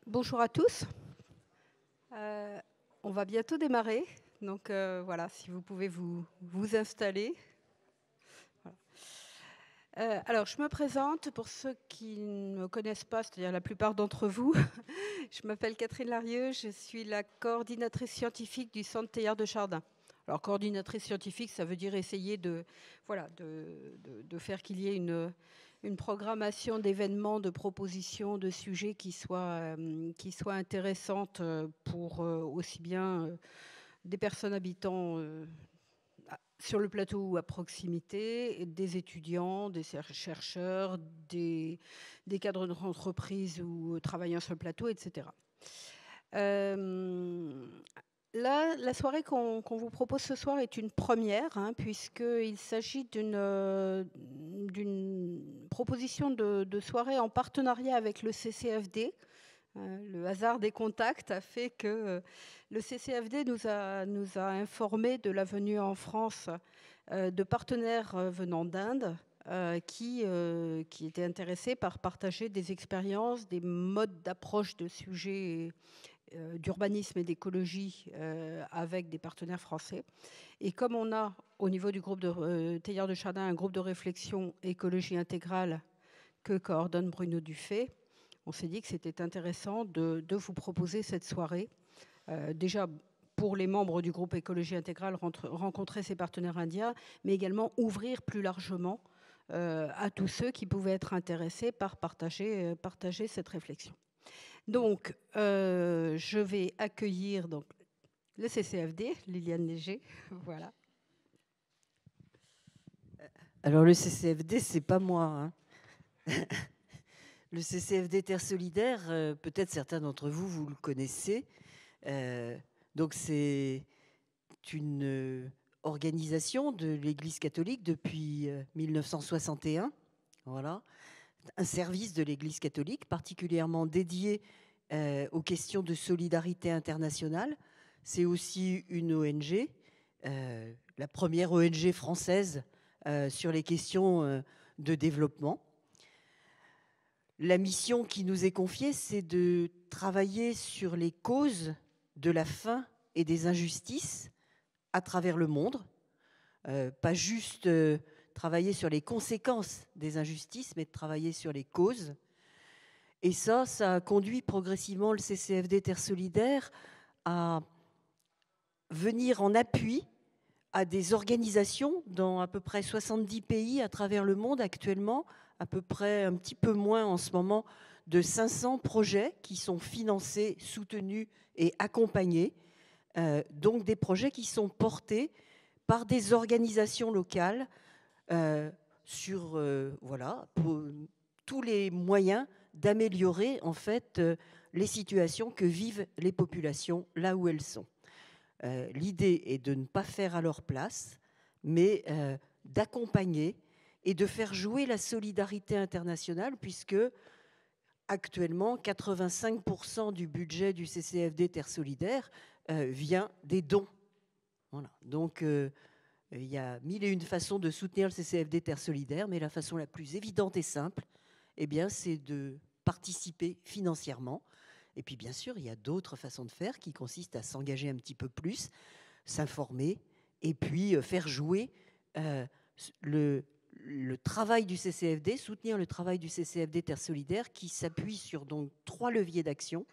Bonjour à tous. On va bientôt démarrer. Donc voilà, si vous pouvez vous installer. Voilà. Alors, je me présente pour ceux qui ne me connaissent pas, c'est-à-dire la plupart d'entre vous. Je m'appelle Catherine Larieux, je suis la coordinatrice scientifique du Centre Teilhard de Chardin. Alors, coordinatrice scientifique, ça veut dire essayer de faire qu'il y ait une programmation d'événements, de propositions, de sujets qui soient intéressantes pour aussi bien des personnes habitant sur le plateau ou à proximité, des étudiants, des chercheurs, des cadres d'entreprise ou travaillant sur le plateau, etc. Là, la soirée qu'on vous propose ce soir est une première, puisqu'il s'agit d'une proposition de soirée en partenariat avec le CCFD. Le hasard des contacts a fait que le CCFD nous a informé de la venue en France de partenaires venant d'Inde qui étaient intéressés par partager des expériences, des modes d'approche de sujets d'urbanisme et d'écologie avec des partenaires français. Et comme on a au niveau du groupe de Teilhard de Chardin un groupe de réflexion écologie intégrale que coordonne Bruno Dufay, on s'est dit que c'était intéressant de vous proposer cette soirée. Déjà pour les membres du groupe écologie intégrale rencontrer ses partenaires indiens, mais également ouvrir plus largement à tous ceux qui pouvaient être intéressés par partager cette réflexion. Donc, je vais accueillir donc, le CCFD, Liliane Léger. Voilà. Alors, le CCFD, c'est pas moi. Le CCFD Terre Solidaire, peut-être certains d'entre vous, vous le connaissez. Donc, c'est une organisation de l'Église catholique depuis 1961. Voilà. Un service de l'Église catholique particulièrement dédié aux questions de solidarité internationale. C'est aussi une ONG, la première ONG française sur les questions de développement. La mission qui nous est confiée, c'est de travailler sur les causes de la faim et des injustices à travers le monde. Pas juste travailler sur les conséquences des injustices, mais de travailler sur les causes. Et ça a conduit progressivement le CCFD Terre Solidaire à venir en appui à des organisations dans à peu près 70 pays à travers le monde actuellement, à peu près un petit peu moins en ce moment, de 500 projets qui sont financés, soutenus et accompagnés. Donc des projets qui sont portés par des organisations locales sur pour tous les moyens d'améliorer en fait les situations que vivent les populations là où elles sont. L'idée est de ne pas faire à leur place, mais d'accompagner et de faire jouer la solidarité internationale, puisque actuellement 85% du budget du CCFD Terre Solidaire vient des dons. Voilà. Donc il y a mille et une façons de soutenir le CCFD Terre Solidaire, mais la façon la plus évidente et simple, c'est de participer financièrement. Et puis bien sûr, il y a d'autres façons de faire qui consistent à s'engager un petit peu plus, s'informer et puis faire jouer le travail du CCFD, soutenir le travail du CCFD Terre Solidaire qui s'appuie sur donc 3 leviers d'action.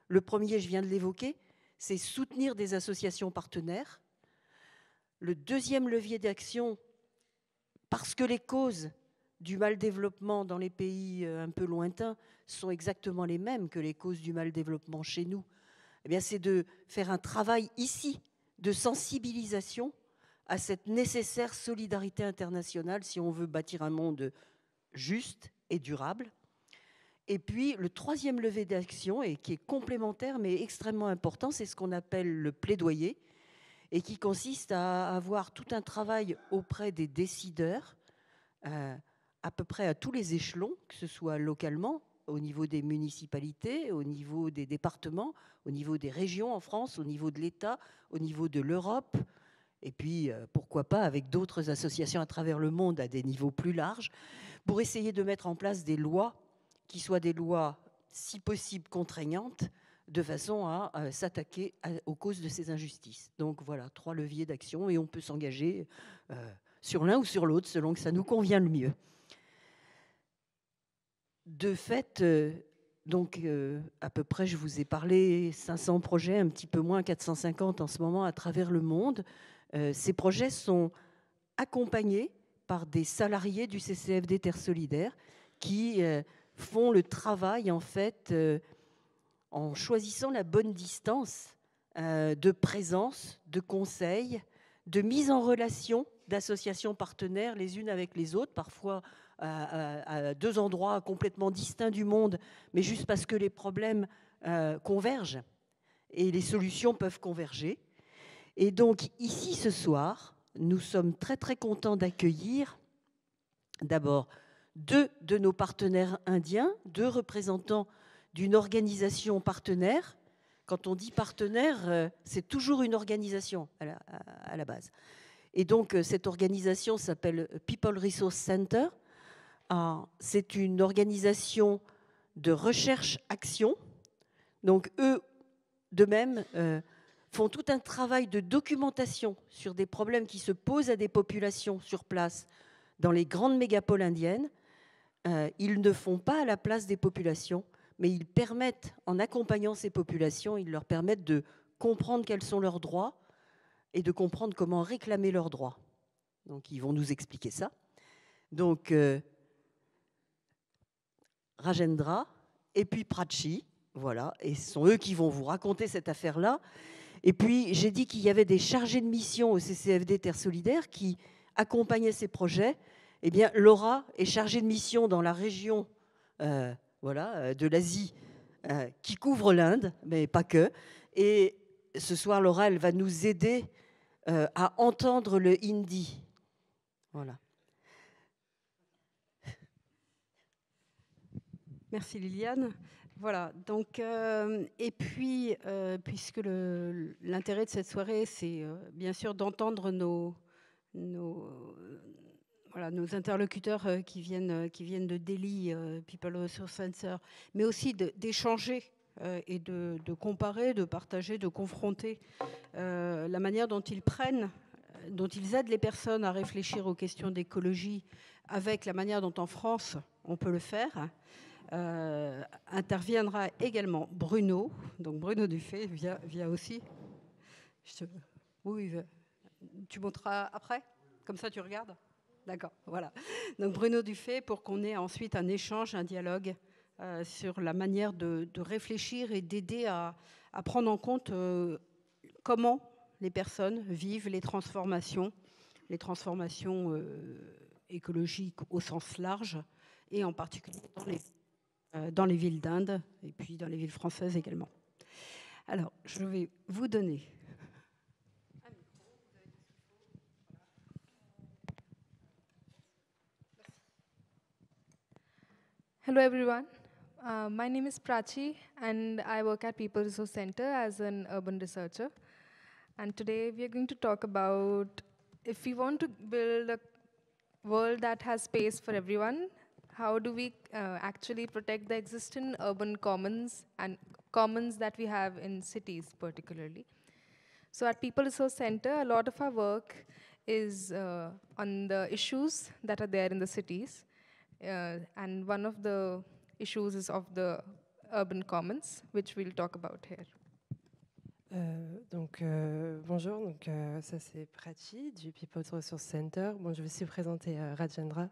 Le premier, je viens de l'évoquer, c'est soutenir des associations partenaires. Le deuxième levier d'action, parce que les causes du mal-développement dans les pays un peu lointains sont exactement les mêmes que les causes du mal-développement chez nous, c'est de faire un travail ici de sensibilisation à cette nécessaire solidarité internationale si on veut bâtir un monde juste et durable. Et puis le troisième levier d'action, et qui est complémentaire mais extrêmement important, c'est ce qu'on appelle le plaidoyer, et qui consiste à avoir tout un travail auprès des décideurs, à peu près à tous les échelons, que ce soit localement, au niveau des municipalités, au niveau des départements, au niveau des régions en France, au niveau de l'État, au niveau de l'Europe, et puis pourquoi pas avec d'autres associations à travers le monde à des niveaux plus larges, pour essayer de mettre en place des lois qui soient des lois si possible contraignantes, de façon à s'attaquer aux causes de ces injustices. Donc voilà, 3 leviers d'action et on peut s'engager sur l'un ou sur l'autre selon que ça nous convient le mieux. De fait, donc à peu près, je vous ai parlé 500 projets, un petit peu moins 450 en ce moment à travers le monde. Ces projets sont accompagnés par des salariés du CCFD Terre Solidaire qui font le travail en fait en choisissant la bonne distance de présence, de conseil, de mise en relation d'associations partenaires les unes avec les autres, parfois à 2 endroits complètement distincts du monde, mais juste parce que les problèmes convergent et les solutions peuvent converger. Et donc ici ce soir, nous sommes très très contents d'accueillir d'abord 2 de nos partenaires indiens, 2 représentants d'une organisation partenaire. Quand on dit partenaire, c'est toujours une organisation à la base. Et donc cette organisation s'appelle People Resource Center. C'est une organisation de recherche-action. Donc eux, de même, font tout un travail de documentation sur des problèmes qui se posent à des populations sur place dans les grandes mégapoles indiennes. Ils ne font pas à la place des populations, mais ils permettent, en accompagnant ces populations, ils leur permettent de comprendre quels sont leurs droits et de comprendre comment réclamer leurs droits. Donc ils vont nous expliquer ça. Donc Rajendra et puis Prachi, voilà, et ce sont eux qui vont vous raconter cette affaire-là. Et puis j'ai dit qu'il y avait des chargés de mission au CCFD Terre Solidaire qui accompagnaient ces projets. Eh bien, Laura est chargée de mission dans la région de l'Asie qui couvre l'Inde, mais pas que. Et ce soir, Laura, elle va nous aider à entendre le hindi. Voilà. Merci Liliane. Voilà, donc, et puis, puisque l'intérêt de cette soirée, c'est bien sûr d'entendre nos interlocuteurs qui viennent de Delhi, People Resource Center, mais aussi d'échanger et de comparer, de partager, de confronter la manière dont ils aident les personnes à réfléchir aux questions d'écologie avec la manière dont en France on peut le faire. Interviendra également Bruno, donc Bruno Dufay vient aussi. Oui, tu monteras après, comme ça tu regardes. D'accord, voilà. Donc Bruno Dufay pour qu'on ait ensuite un échange, un dialogue sur la manière de réfléchir et d'aider à prendre en compte comment les personnes vivent les transformations écologiques au sens large et en particulier dans les villes d'Inde et puis dans les villes françaises également. Alors, je vais vous donner Hello everyone, my name is Prachi and I work at People Resource Center as an urban researcher. And today we are going to talk about if we want to build a world that has space for everyone, how do we actually protect the existing urban commons and commons that we have in cities particularly. So at People Resource Center, a lot of our work is on the issues that are there in the cities. And one of the issues is of the urban commons, which we'll talk about here. Bonjour, ça c'est Prachi du People Resource Center. Bon, je vais aussi présenter Rajendra.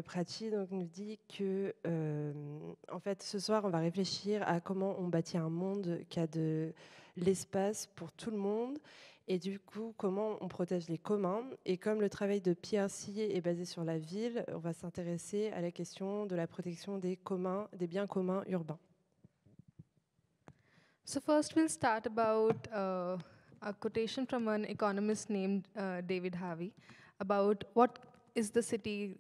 Prachi nous dit que, en fait, ce soir, on va réfléchir à comment on bâtit un monde qui a de l'espace pour tout le monde. Et du coup, comment on protège les communs. Et comme le travail de Pierre Sillet est basé sur la ville, on va s'intéresser à la question de la protection des biens communs urbains. So first we'll start about a quotation from an economist named David Harvey about what is the city,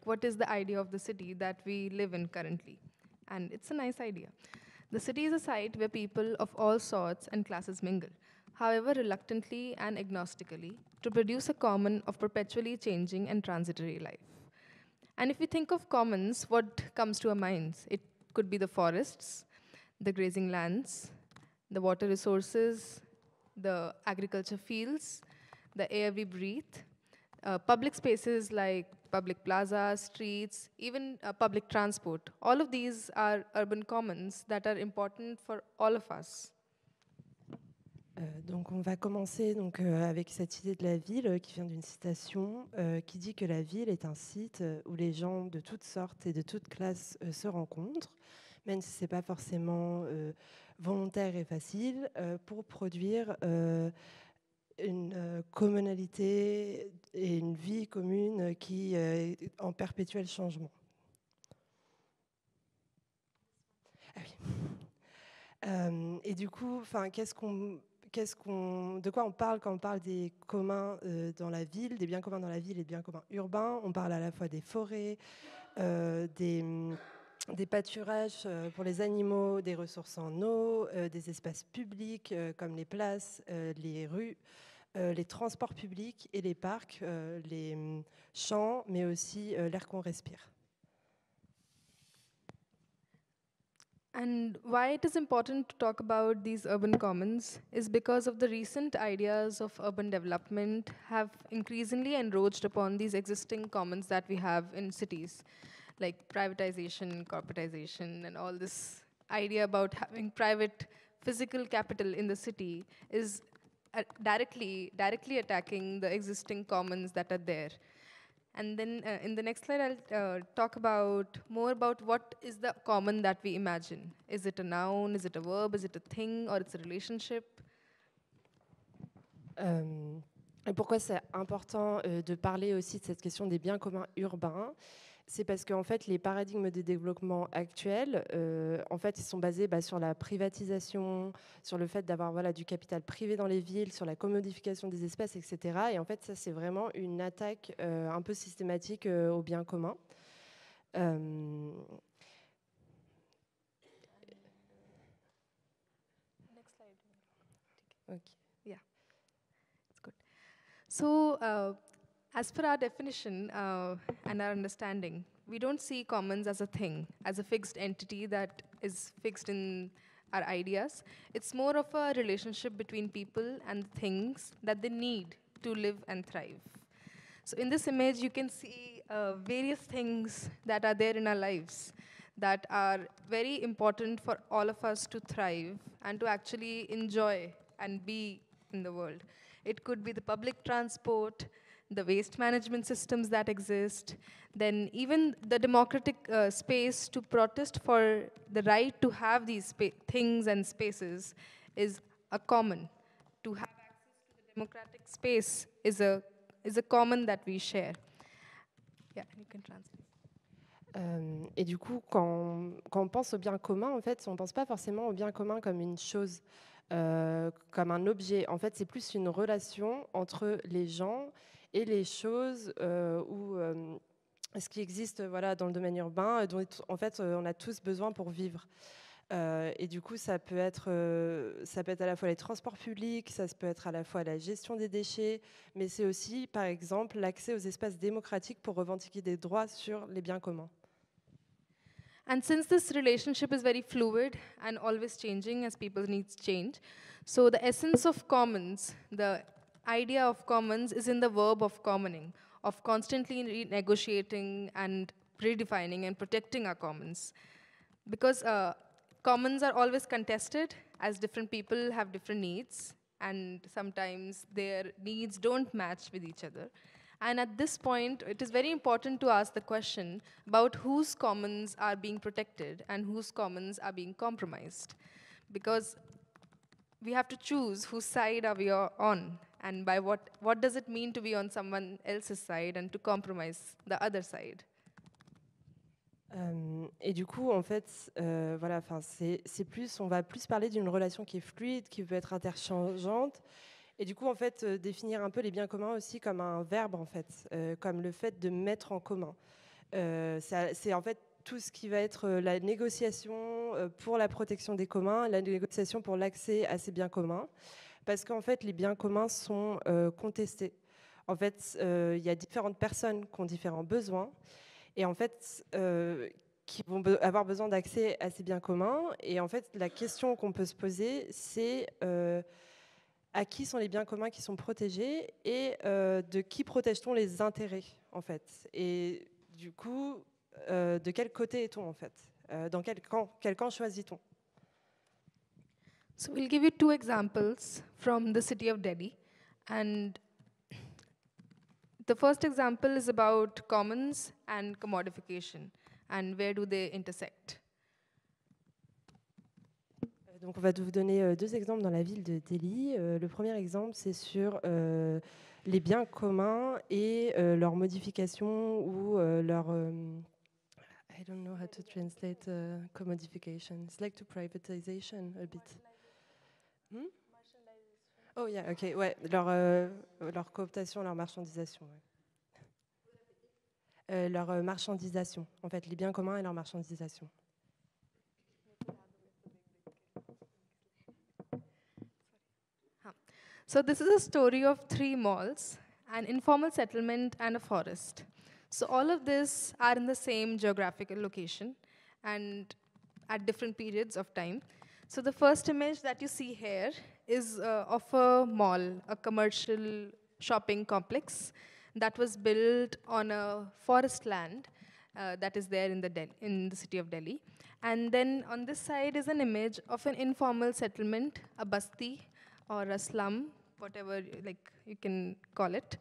what is the idea of the city that we live in currently. And it's a nice idea. The city is a site where people of all sorts and classes mingle, however reluctantly and agnostically, to produce a common of perpetually changing and transitory life. And if we think of commons, what comes to our minds? It could be the forests, the grazing lands, the water resources, the agriculture fields, the air we breathe, public spaces like public plazas, streets, even public transport. All of these are urban commons that are important for all of us. Donc on va commencer avec cette idée de la ville qui vient d'une citation qui dit que la ville est un site où les gens de toutes sortes et de toutes classes se rencontrent, même si ce n'est pas forcément volontaire et facile, pour produire une communalité et une vie commune qui est en perpétuel changement. Ah oui. Et du coup, de quoi on parle quand on parle des communs dans la ville, des biens communs dans la ville et des biens communs urbains? On parle à la fois des forêts, des pâturages pour les animaux, des ressources en eau, des espaces publics comme les places, les rues, les transports publics et les parcs, les champs, mais aussi l'air qu'on respire. And why it is important to talk about these urban commons is because of the recent ideas of urban development have increasingly encroached upon these existing commons that we have in cities, like privatization, corporatization, and all this idea about having private physical capital in the city is directly attacking the existing commons that are there. And then in the next slide, I'll talk more about what is the common that we imagine. Is it a noun, is it a verb, is it a thing, or it's a relationship? Et pourquoi c'est important de parler aussi de cette question des biens communs urbains? C'est parce qu'en fait, les paradigmes de développement actuels, en fait, ils sont basés sur la privatisation, sur le fait d'avoir du capital privé dans les villes, sur la commodification des espaces, etc. Et en fait, ça, c'est vraiment une attaque un peu systématique aux biens communs. Next slide. Okay. Yeah, it's good. So, as per our definition and our understanding, we don't see commons as a thing, as a fixed entity that is fixed in our ideas. It's more of a relationship between people and things that they need to live and thrive. So in this image, you can see various things that are there in our lives that are very important for all of us to thrive and to actually enjoy and be in the world. It could be the public transport, the waste management systems that exist, then even the democratic space to protest for the right to have these things and spaces is a common. To have access to the democratic space is a common that we share. Yeah, you can translate. Et du coup, quand on pense au bien commun, en fait, on ne pense pas forcément au bien commun comme une chose, comme un objet. En fait, c'est plus une relation entre les gens et les choses ou ce qui existe dans le domaine urbain, dont en fait on a tous besoin pour vivre. Et du coup, ça peut être à la fois les transports publics, ça peut être à la fois la gestion des déchets, mais c'est aussi, par exemple, l'accès aux espaces démocratiques pour revendiquer des droits sur les biens communs. And since this relationship is very fluid and always changing as people's needs change, so the essence of commons, the idea of commons is in the verb of commoning, of constantly renegotiating and redefining and protecting our commons. Because commons are always contested as different people have different needs and sometimes their needs don't match with each other. And at this point, it is very important to ask the question about whose commons are being protected and whose commons are being compromised. Because we have to choose whose side are we on, and by what does it mean to be on someone else's side and to compromise the other side. Et du coup, en fait, on va plus parler d'une relation qui est fluide, qui peut être interchangeante. Et du coup, en fait, définir un peu les biens communs aussi comme un verbe, en fait, comme le fait de mettre en commun. C'est en fait tout ce qui va être la négociation pour la protection des communs, la négociation pour l'accès à ces biens communs, parce qu'en fait, les biens communs sont contestés. En fait, il y a différentes personnes qui ont différents besoins. et en fait, qui vont avoir besoin d'accès à ces biens communs. Et en fait, la question qu'on peut se poser, c'est à qui sont les biens communs qui sont protégés et de qui protège-t-on les intérêts, en fait. Et du coup, de quel côté est-on, en fait? Dans quel camp choisit-on? So we'll give you two examples from the city of Delhi. And the first example is about commons and commodification, and where do they intersect. Donc, on va vous donner deux exemples dans la ville de Delhi. Le premier exemple, c'est sur les biens communs et leur modification ou leur... I don't know how to translate commodification. It's like to privatization a bit. Oh yeah, ok, ouais, leur cooptation, leur marchandisation. Ouais. Leur marchandisation, en fait, les biens communs et leur marchandisation. So this is a story of 3 malls, an informal settlement, and a forest. So all of this are in the same geographical location and at different periods of time. So the first image that you see here is of a mall, a commercial shopping complex that was built on a forest land that is there in the city of Delhi. And then on this side is an image of an informal settlement, a basti or a slum, whatever like you can call it.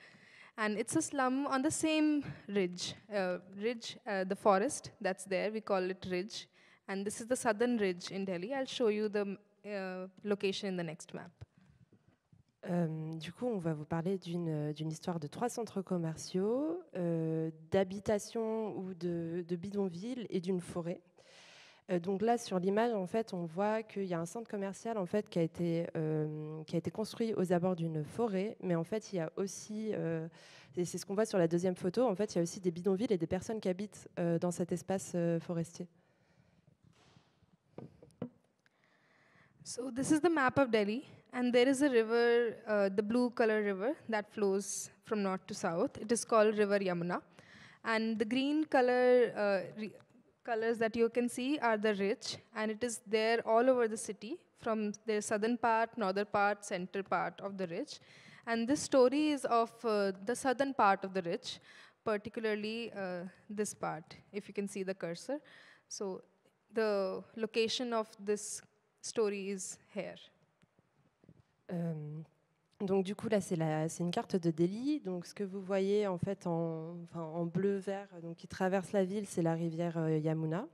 And it's a slum on the same ridge, the forest that's there, we call it ridge. And this is the southern ridge in Delhi. I'll show you the location in the next map. Du coup, on va vous parler d'une histoire de 3 centres commerciaux, d'habitation ou de bidonvilles et d'une forêt. Donc là, sur l'image, en fait, on voit qu'il y a un centre commercial en fait, qui a été construit aux abords d'une forêt, mais en fait, il y a aussi, et c'est ce qu'on voit sur la deuxième photo, en fait, il y a aussi des bidonvilles et des personnes qui habitent dans cet espace forestier. So this is the map of Delhi, and there is a river, the blue color river that flows from north to south. It is called River Yamuna, and the green colors that you can see are the ridge, and it is there all over the city, from the southern part, northern part, center part of the ridge. And this story is of the southern part of the ridge, particularly this part, if you can see the cursor. So the location of this story is here. Donc du coup là c'est une carte de Delhi. Donc ce que vous voyez en fait en bleu-vert, donc qui traverse la ville, c'est la rivière Yamuna.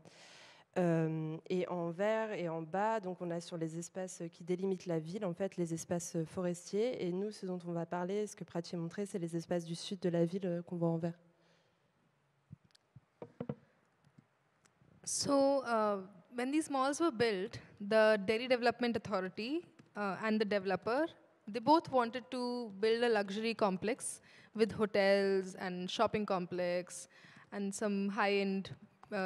Et en vert et en bas, donc on a sur les espaces qui délimitent la ville en fait les espaces forestiers. Et nous, ce dont on va parler, ce que Prachi a montré, c'est les espaces du sud de la ville qu'on voit en vert. So when these malls were built, the Delhi Development Authority and the developer, they both wanted to build a luxury complex with hotels and shopping complex and some high-end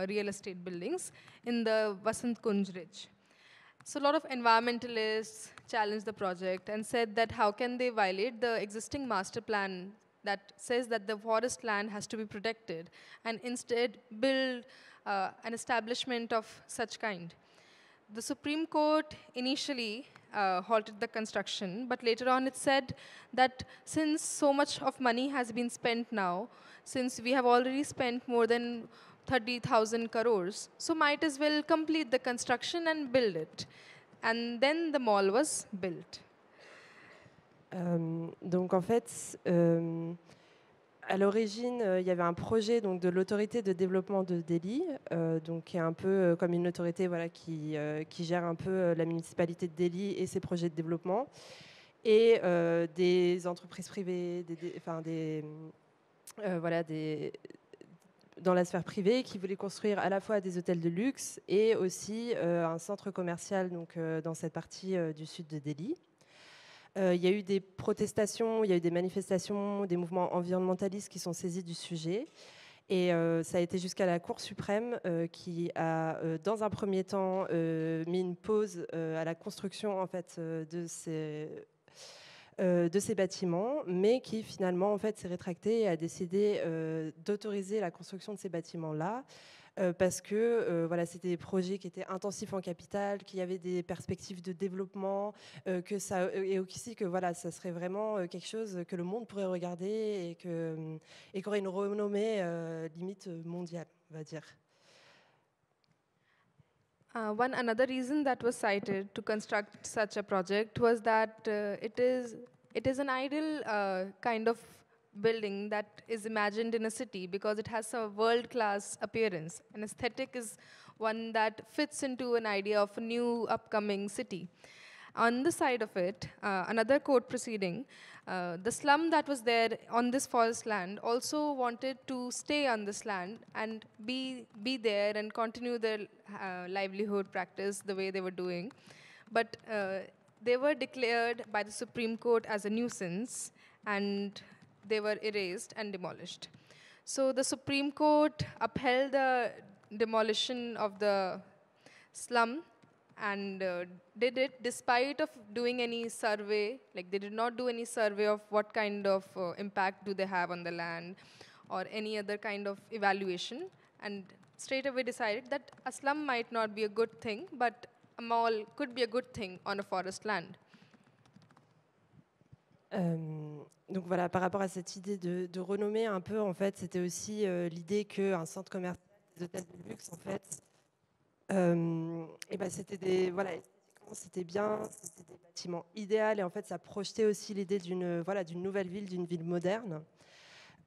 real estate buildings in the Vasant Kunj Ridge. So a lot of environmentalists challenged the project and said that how can they violate the existing master plan that says that the forest land has to be protected and instead build an establishment of such kind. The Supreme Court initially halted the construction, but later on it said that since so much of money has been spent now, since we have already spent more than 30,000 crores, so might as well complete the construction and build it. And then the mall was built. Donc en fait, à l'origine, il y avait un projet donc, de l'autorité de développement de Delhi, donc, qui est un peu comme une autorité voilà, qui gère un peu la municipalité de Delhi et ses projets de développement, et des entreprises privées, dans la sphère privée qui voulaient construire à la fois des hôtels de luxe et aussi un centre commercial donc, dans cette partie du sud de Delhi. Il y a eu des protestations, il y a eu des manifestations, des mouvements environnementalistes qui sont saisis du sujet. Et ça a été jusqu'à la Cour suprême qui a, dans un premier temps, mis une pause à la construction en fait, de de ces bâtiments, mais qui finalement en fait s'est rétracté et a décidé d'autoriser la construction de ces bâtiments-là. Parce que voilà, c'était des projets qui étaient intensifs en capital, qu'il y avait des perspectives de développement, et aussi que voilà, ça serait vraiment quelque chose que le monde pourrait regarder et qu'aurait une renommée limite mondiale, on va dire. Another reason that was cited to construct such a project was that it is an ideal kind of building that is imagined in a city because it has a world-class appearance. An aesthetic is one that fits into an idea of a new upcoming city. On the side of it, another court proceeding, the slum that was there on this forest land also wanted to stay on this land and be there and continue their livelihood practice the way they were doing. But they were declared by the Supreme Court as a nuisance, and they were erased and demolished. So the Supreme Court upheld the demolition of the slum and did it despite of doing any survey. Like, they did not do any survey of what kind of impact do they have on the land or any other kind of evaluation, and straight away decided that a slum might not be a good thing, but a mall could be a good thing on a forest land. Donc voilà, par rapport à cette idée de renommer un peu, en fait, c'était aussi l'idée qu'un centre commercial, des hôtels de luxe, en fait, et ben c'était voilà, esthétiquement c'était bien, c'était des bâtiments idéaux, et en fait ça projetait aussi l'idée d'une nouvelle ville, d'une ville moderne.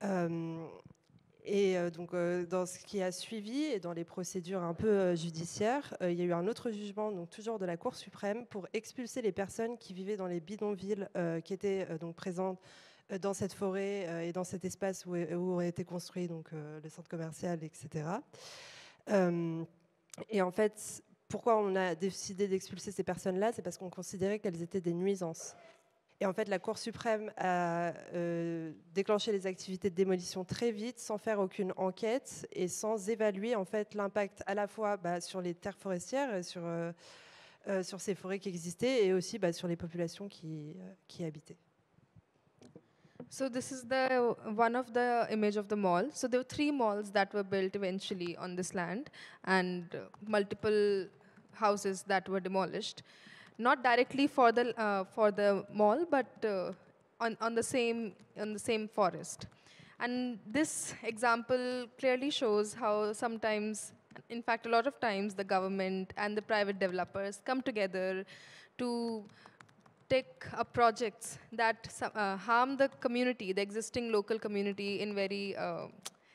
Donc dans ce qui a suivi et dans les procédures un peu judiciaires, il y a eu un autre jugement, donc toujours de la Cour suprême, pour expulser les personnes qui vivaient dans les bidonvilles qui étaient donc présentes dans cette forêt et dans cet espace où aurait été construit donc le centre commercial, etc. Et en fait, pourquoi on a décidé d'expulser ces personnes-là? C'est parce qu'on considérait qu'elles étaient des nuisances. Et en fait, la Cour suprême a déclenché les activités de démolition très vite, sans faire aucune enquête et sans évaluer en fait l'impact à la fois sur les terres forestières, et sur ces forêts qui existaient, et aussi sur les populations qui y habitaient. So this is one of the image of the mall. So there were 3 malls that were built eventually on this land, and multiple houses that were demolished, not directly for the mall, but on the same forest. And this example clearly shows how sometimes, in fact, a lot of times, the government and the private developers come together to take up projects that harm the community, the existing local community, in very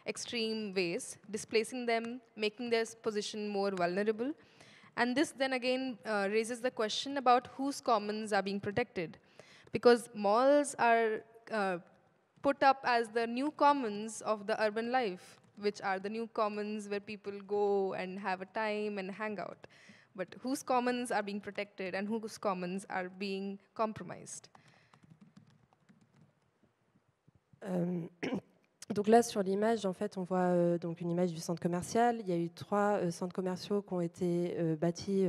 extreme ways, displacing them, making their position more vulnerable. And this then again raises the question about whose commons are being protected. Because malls are put up as the new commons of the urban life, which are the new commons where people go and have a time and hang out. But whose commons are being protected and whose commons are being compromised? Donc là, sur l'image, en fait, on voit donc une image du centre commercial. Il y a eu 3 centres commerciaux qui ont été bâtis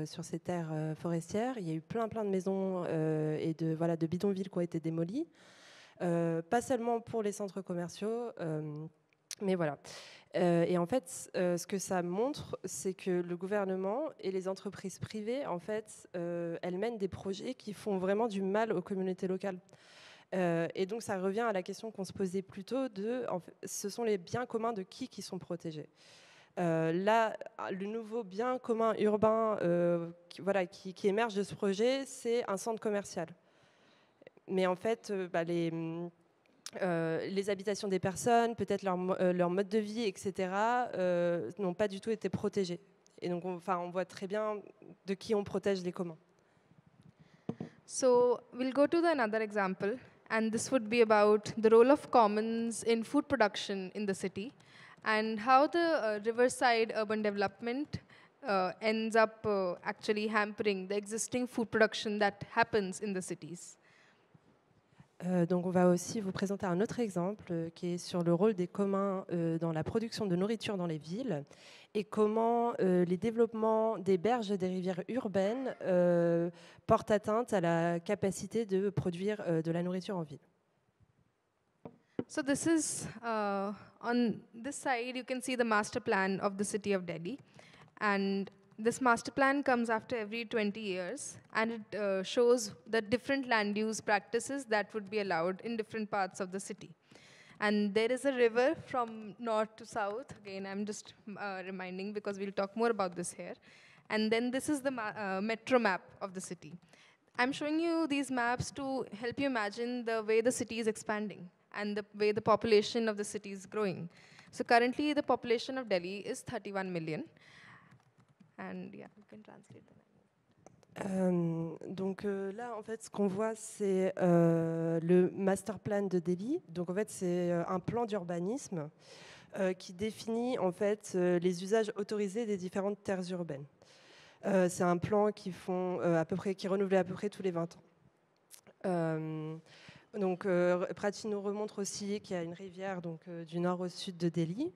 sur ces terres forestières. Il y a eu plein de maisons et de bidonvilles qui ont été démolies. Pas seulement pour les centres commerciaux, mais voilà. Et en fait, ce que ça montre, c'est que le gouvernement et les entreprises privées, en fait, elles mènent des projets qui font vraiment du mal aux communautés locales. Et donc, ça revient à la question qu'on se posait plus tôt ce sont les biens communs de qui sont protégés. Là, le nouveau bien commun urbain qui émerge de ce projet, c'est un centre commercial. Mais en fait, les habitations des personnes, peut-être leur mode de vie, etc., n'ont pas du tout été protégés. Et donc, on voit très bien de qui on protège les communs. So we'll go to another example, and this would be about the role of commons in food production in the city, and how the riverside urban development ends up actually hampering the existing food production that happens in the cities. Donc on va aussi vous présenter un autre exemple qui est sur le rôle des communs dans la production de nourriture dans les villes et comment les développements des berges des rivières urbaines portent atteinte à la capacité de produire de la nourriture en ville. So this is, on this side, you can see the master plan of the city of Delhi. And this master plan comes after every 20 years, and it shows the different land use practices that would be allowed in different parts of the city. And there is a river from north to south. Again, I'm just reminding because we'll talk more about this here. And then this is the metro map of the city. I'm showing you these maps to help you imagine the way the city is expanding and the way the population of the city is growing. So currently, the population of Delhi is 31 million. And yeah, you can translate that. Donc là, en fait, ce qu'on voit, c'est le master plan de Delhi. Donc en fait, c'est un plan d'urbanisme qui définit en fait les usages autorisés des différentes terres urbaines. C'est un plan qui est renouvelé à peu près tous les 20 ans. Donc Prati nous remontre aussi qu'il y a une rivière donc, du nord au sud de Delhi.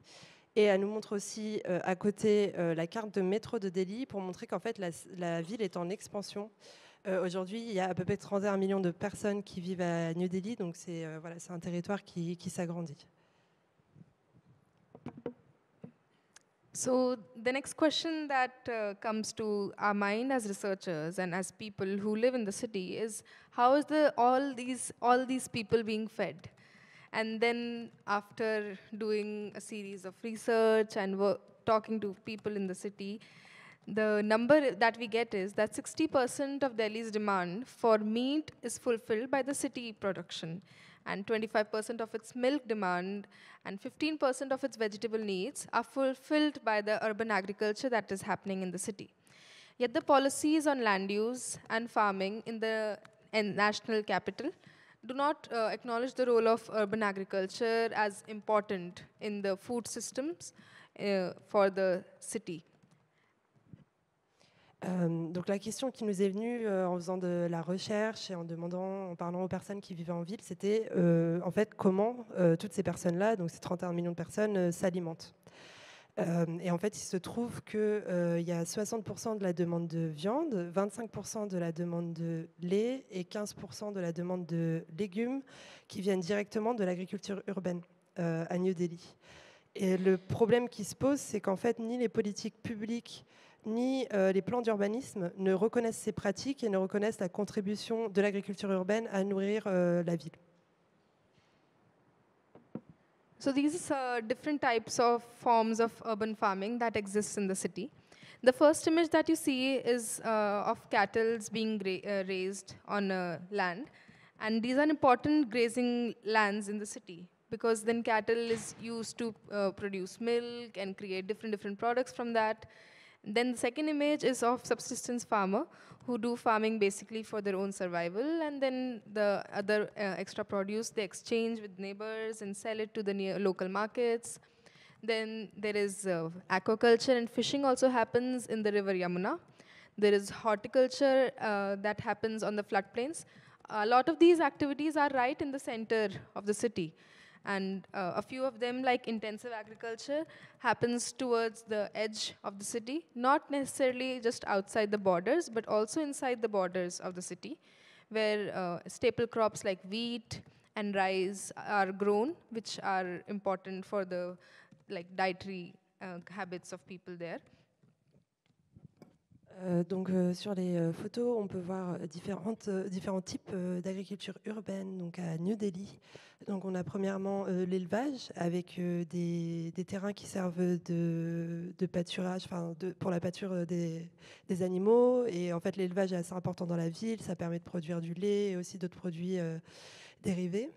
Et elle nous montre aussi à côté la carte de métro de Delhi pour montrer qu'en fait la ville est en expansion. Aujourd'hui, il y a à peu près 31 millions de personnes qui vivent à New Delhi, donc c'est un territoire qui s'agrandit. So the next question that comes to our mind as researchers and as people who live in the city is, how is all these people being fed? And then after doing a series of research and talking to people in the city, the number that we get is that 60% of Delhi's demand for meat is fulfilled by the city production, and 25% of its milk demand and 15% of its vegetable needs are fulfilled by the urban agriculture that is happening in the city. Yet the policies on land use and farming in the national capital do not acknowledge the role of urban agriculture as important in the food systems for the city. Donc la question qui nous est venue en faisant de la recherche et en parlant aux personnes qui vivaient en ville, c'était en fait comment toutes ces personnes-là, donc ces 31 millions de personnes, s'alimentent. Et en fait, il se trouve qu'il y a 60% de la demande de viande, 25% de la demande de lait et 15% de la demande de légumes qui viennent directement de l'agriculture urbaine à New Delhi. Et le problème qui se pose, c'est qu'en fait, ni les politiques publiques ni les plans d'urbanisme ne reconnaissent ces pratiques et ne reconnaissent la contribution de l'agriculture urbaine à nourrir la ville. So these are different types of forms of urban farming that exist in the city. The first image that you see is of cattle being raised on land. And these are important grazing lands in the city because then cattle is used to produce milk and create different products from that. Then the second image is of subsistence farmer who do farming basically for their own survival, and then the other extra produce they exchange with neighbors and sell it to the local markets. Then there is aquaculture and fishing also happens in the river Yamuna. There is horticulture that happens on the floodplains. A lot of these activities are right in the center of the city. And a few of them, like intensive agriculture, happens towards the edge of the city, not necessarily just outside the borders, but also inside the borders of the city, where staple crops like wheat and rice are grown, which are important for the dietary habits of people there. Donc sur les photos, on peut voir différents types d'agriculture urbaine donc à New Delhi. Donc on a premièrement l'élevage avec des terrains qui servent de pâturage, pour la pâture des animaux. Et en fait, l'élevage est assez important dans la ville. Ça permet de produire du lait et aussi d'autres produits dérivés.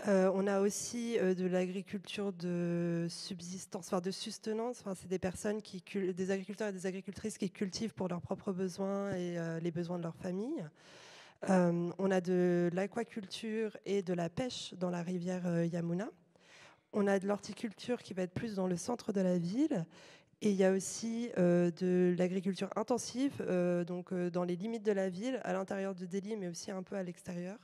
On a aussi de l'agriculture de subsistance, de sustenance. C'est des personnes des agriculteurs et des agricultrices qui cultivent pour leurs propres besoins et les besoins de leur famille. On a de l'aquaculture et de la pêche dans la rivière Yamuna. On a de l'horticulture qui va être plus dans le centre de la ville. Et il y a aussi de l'agriculture intensive, donc dans les limites de la ville, à l'intérieur de Delhi, mais aussi un peu à l'extérieur.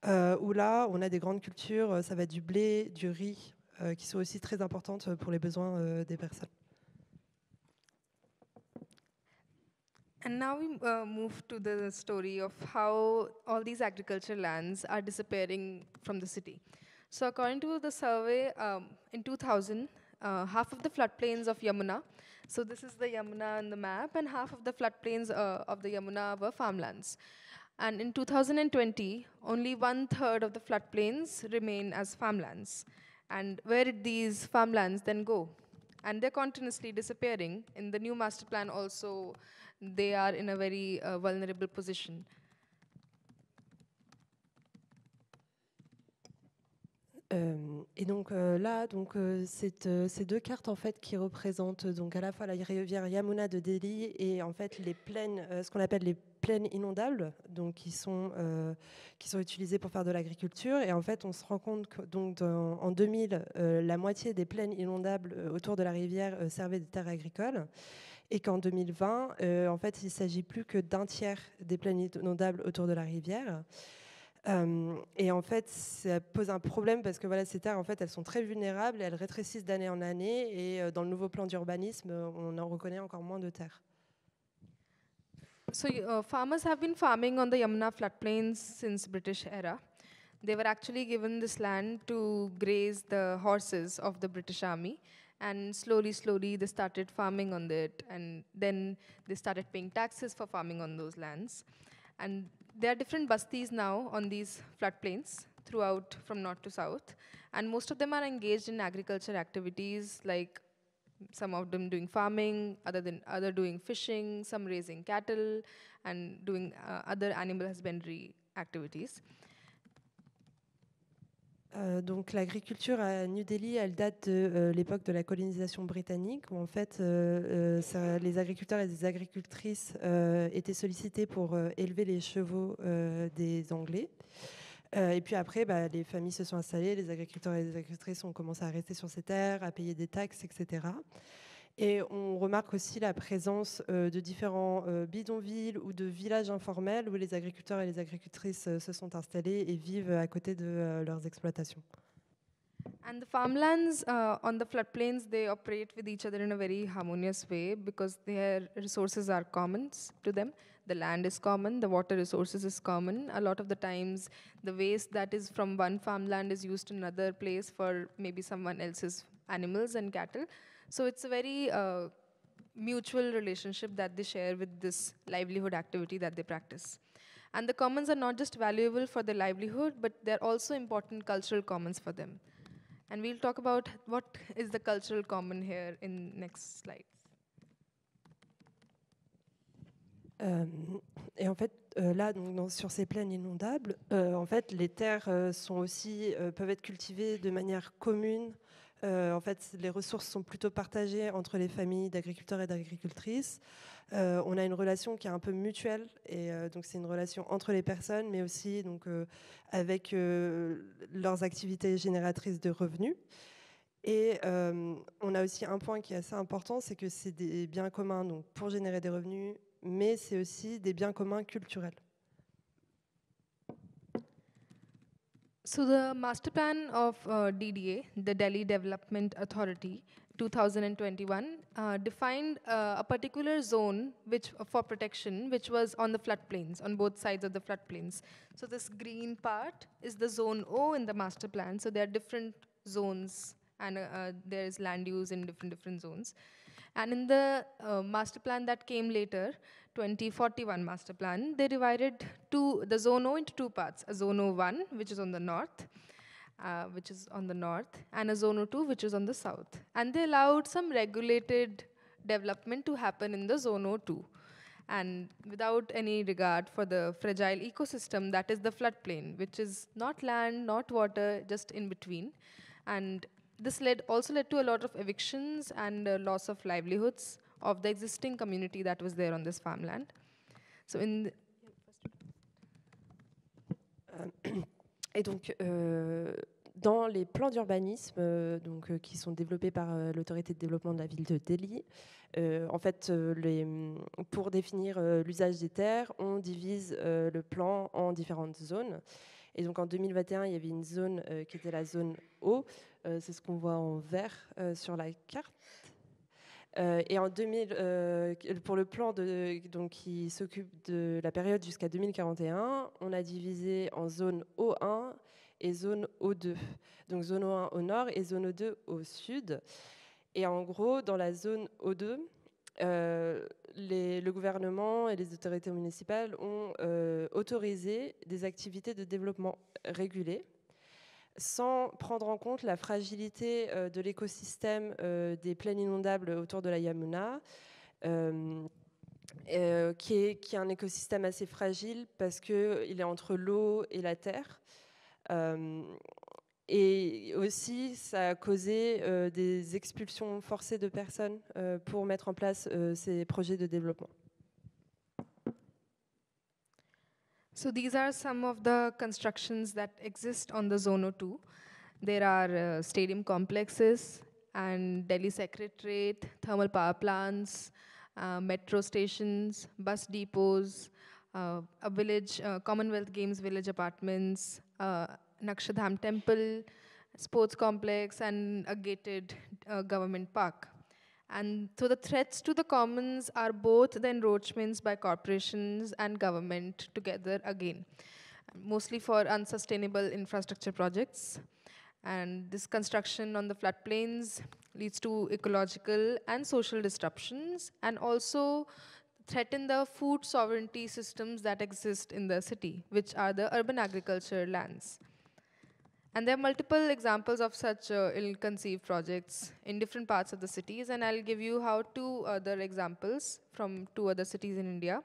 où là, on a des grandes cultures, ça va être du blé, du riz, qui sont aussi très importantes pour les besoins des personnes. And now we move to the story of how all these agricultural lands are disappearing from the city. So according to the survey, in 2000, half of the floodplains of Yamuna, so this is the Yamuna on the map, and half of the floodplains of the Yamuna were farmlands. And in 2020, only 1/3 of the floodplains remain as farmlands. And where did these farmlands then go? And they're continuously disappearing. In the new master plan also, they are in a very vulnerable position. Et donc là, ces deux cartes en fait qui représentent donc à la fois la rivière Yamuna de Delhi et en fait les plaines, ce qu'on appelle les plaines inondables, donc qui sont utilisées pour faire de l'agriculture. Et en fait, on se rend compte que donc en 2000, la moitié des plaines inondables autour de la rivière servaient des terres agricoles. Et qu'en 2020, en fait, il ne s'agit plus que d'un tiers des plaines inondables autour de la rivière. Et en fait, ça pose un problème parce que voilà, ces terres, en fait, elles sont très vulnérables et elles rétrécissent d'année en année. Et dans le nouveau plan d'urbanisme, on en reconnaît encore moins de terres. So farmers have been farming on the Yamuna floodplains since British era. They were actually given this land to graze the horses of the British Army. And slowly, they started farming on it. And then they started paying taxes for farming on those lands. And there are different bastis now on these floodplains throughout from north to south. And most of them are engaged in agriculture activities, like some of them doing farming, other doing fishing, some raising cattle, and doing other animal husbandry activities. Donc l'agriculture à New Delhi, elle date de l'époque de la colonisation britannique, où en fait les agriculteurs et les agricultrices étaient sollicités pour élever les chevaux des Anglais. Et puis après, les familles se sont installées, les agriculteurs et les agricultrices ont commencé à rester sur ces terres, à payer des taxes, etc. Et on remarque aussi la présence de différents bidonvilles ou de villages informels où les agriculteurs et les agricultrices se sont installés et vivent à côté de leurs exploitations. And the farmlands on the floodplains, they operate with each other in a very harmonious way because their resources are common to them. The land is common, the water resources is common. A lot of the times, the waste that is from one farmland is used in another place for maybe someone else's animals and cattle. So it's a very mutual relationship that they share with this livelihood activity that they practice. And the commons are not just valuable for their livelihood, but they're also important cultural commons for them. And we'll talk about what is the cultural common here in next slide. Et en fait, là, donc, sur ces plaines inondables, en fait, les terres sont aussi, peuvent être cultivées de manière commune. En fait, les ressources sont plutôt partagées entre les familles d'agriculteurs et d'agricultrices. On a une relation qui est un peu mutuelle, et donc c'est une relation entre les personnes, mais aussi donc, avec leurs activités génératrices de revenus. Et on a aussi un point qui est assez important, c'est que c'est des biens communs donc, pour générer des revenus, mais c'est aussi des biens communs culturels. So the master plan of DDA, the Delhi Development Authority, 2021, defined a particular zone for protection, which was on the floodplains, on both sides of the floodplains. So this green part is the zone O in the master plan. So there are different zones, and there is land use in different zones. And in the master plan that came later, 2041 master plan, they divided the zone O into two parts: a zone O1, which is on the north, and a zone O2, which is on the south. And they allowed some regulated development to happen in the zone O2, and without any regard for the fragile ecosystem that is the floodplain, which is not land, not water, just in between. And this also led to a lot of evictions and loss of livelihoods of the existing community that was there on this farmland. So Et donc, dans les plans d'urbanisme qui sont développés par l'autorité de développement de la ville de Delhi, en fait, pour définir l'usage des terres, on divise le plan en différentes zones. Et donc en 2021, il y avait une zone qui était la zone eau. C'est ce qu'on voit en vert sur la carte. Et en 2000, pour le plan donc, qui s'occupe de la période jusqu'à 2041, on a divisé en zone O1 et zone O2. Donc zone O1 au nord et zone O2 au sud. Et en gros, dans la zone O2, le gouvernement et les autorités municipales ont autorisé des activités de développement régulées sans prendre en compte la fragilité de l'écosystème des plaines inondables autour de la Yamuna, qui est un écosystème assez fragile parce qu'il est entre l'eau et la terre. Et aussi, ça a causé des expulsions forcées de personnes pour mettre en place ces projets de développement. So these are some of the constructions that exist on the Zone 02. There are stadium complexes and Delhi Secretariat, thermal power plants, metro stations, bus depots, a village, Commonwealth Games village apartments, Nakshadham temple, sports complex, and a gated government park. And so the threats to the commons are both the encroachments by corporations and government together again, mostly for unsustainable infrastructure projects. And this construction on the floodplains leads to ecological and social disruptions and also threaten the food sovereignty systems that exist in the city, which are the urban agriculture lands. And there are multiple examples of such ill-conceived projects in different parts of the cities, and I'll give you how 2 other examples from 2 other cities in India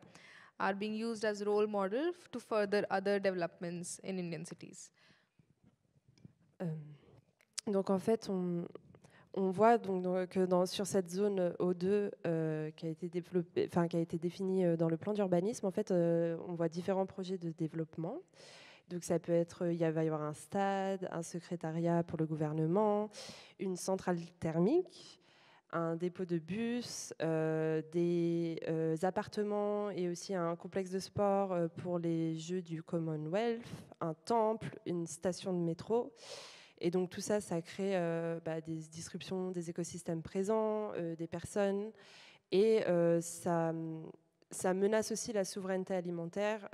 are being used as role model to further other developments in Indian cities. Donc en fait, on voit donc que sur cette zone O2 qui a été développée, qui a été définie dans le plan d'urbanisme, en fait, on voit différents projets de développement. Donc ça peut être, va y avoir un stade, un secrétariat pour le gouvernement, une centrale thermique, un dépôt de bus, des appartements et aussi un complexe de sport pour les Jeux du Commonwealth, un temple, une station de métro. Et donc tout ça, ça crée des disruptions des écosystèmes présents, des personnes, et ça menace aussi la souveraineté alimentaire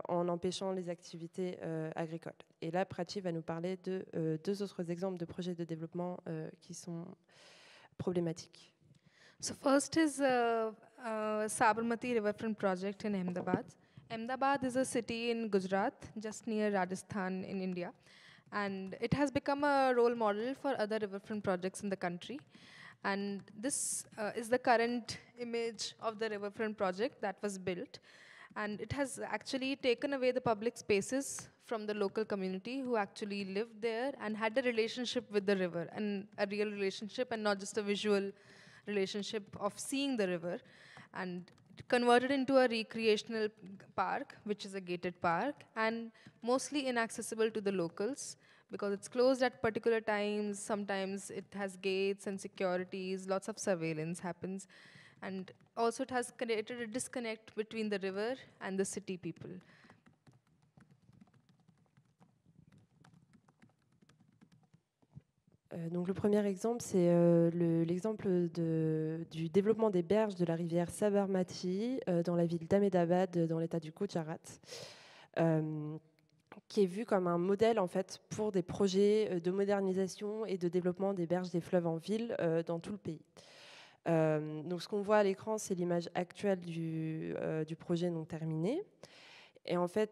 en empêchant les activités agricoles. Et là, Prachi va nous parler de 2 autres exemples de projets de développement qui sont problématiques. So first is Sabarmati Riverfront project in Ahmedabad. Ahmedabad is a city in Gujarat, just near Rajasthan in India. And it has become a role model for other riverfront projects in the country. And this is the current image of the riverfront project that was built. And it has actually taken away the public spaces from the local community who actually lived there and had a relationship with the river, and a real relationship and not just a visual relationship of seeing the river. And converted into a recreational park, which is a gated park, and mostly inaccessible to the locals because it's closed at particular times. Sometimes it has gates and securities, lots of surveillance happens. And also it has created a disconnect between the river and the city people. Donc le premier exemple, c'est l'exemple du développement des berges de la rivière Sabarmati dans la ville d'Ahmedabad, dans l'état du Gujarat, qui est vu comme un modèle en fait pour des projets de modernisation et de développement des berges des fleuves en ville dans tout le pays. Donc ce qu'on voit à l'écran, c'est l'image actuelle du projet non terminé. Et en fait,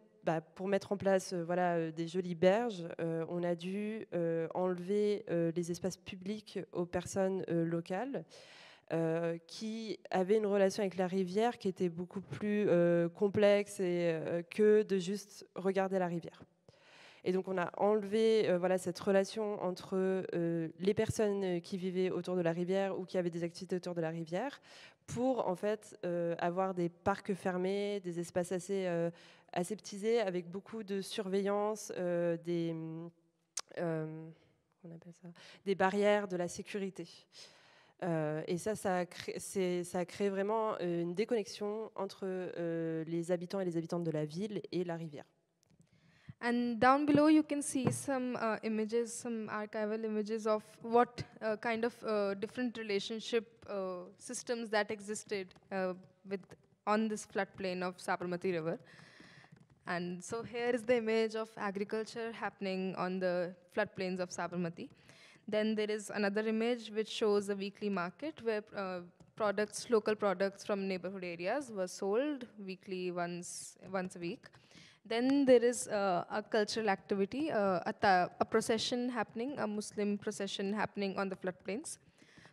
pour mettre en place des jolies berges, on a dû enlever les espaces publics aux personnes locales qui avaient une relation avec la rivière qui était beaucoup plus complexe que de juste regarder la rivière. Et donc on a enlevé cette relation entre les personnes qui vivaient autour de la rivière ou qui avaient des activités autour de la rivière pour en fait avoir des parcs fermés, des espaces assez aseptisés avec beaucoup de surveillance, des barrières, de la sécurité. Et ça a créé vraiment une déconnexion entre les habitants et les habitantes de la ville et la rivière. And down below, you can see some images, some archival images of what kind of different relationship systems that existed with on this floodplain of Sabarmati River. And so here is the image of agriculture happening on the floodplains of Sabarmati. Then there is another image which shows a weekly market where local products from neighborhood areas were sold weekly once a week. Then there is a cultural activity, a procession happening, a Muslim procession happening on the floodplains.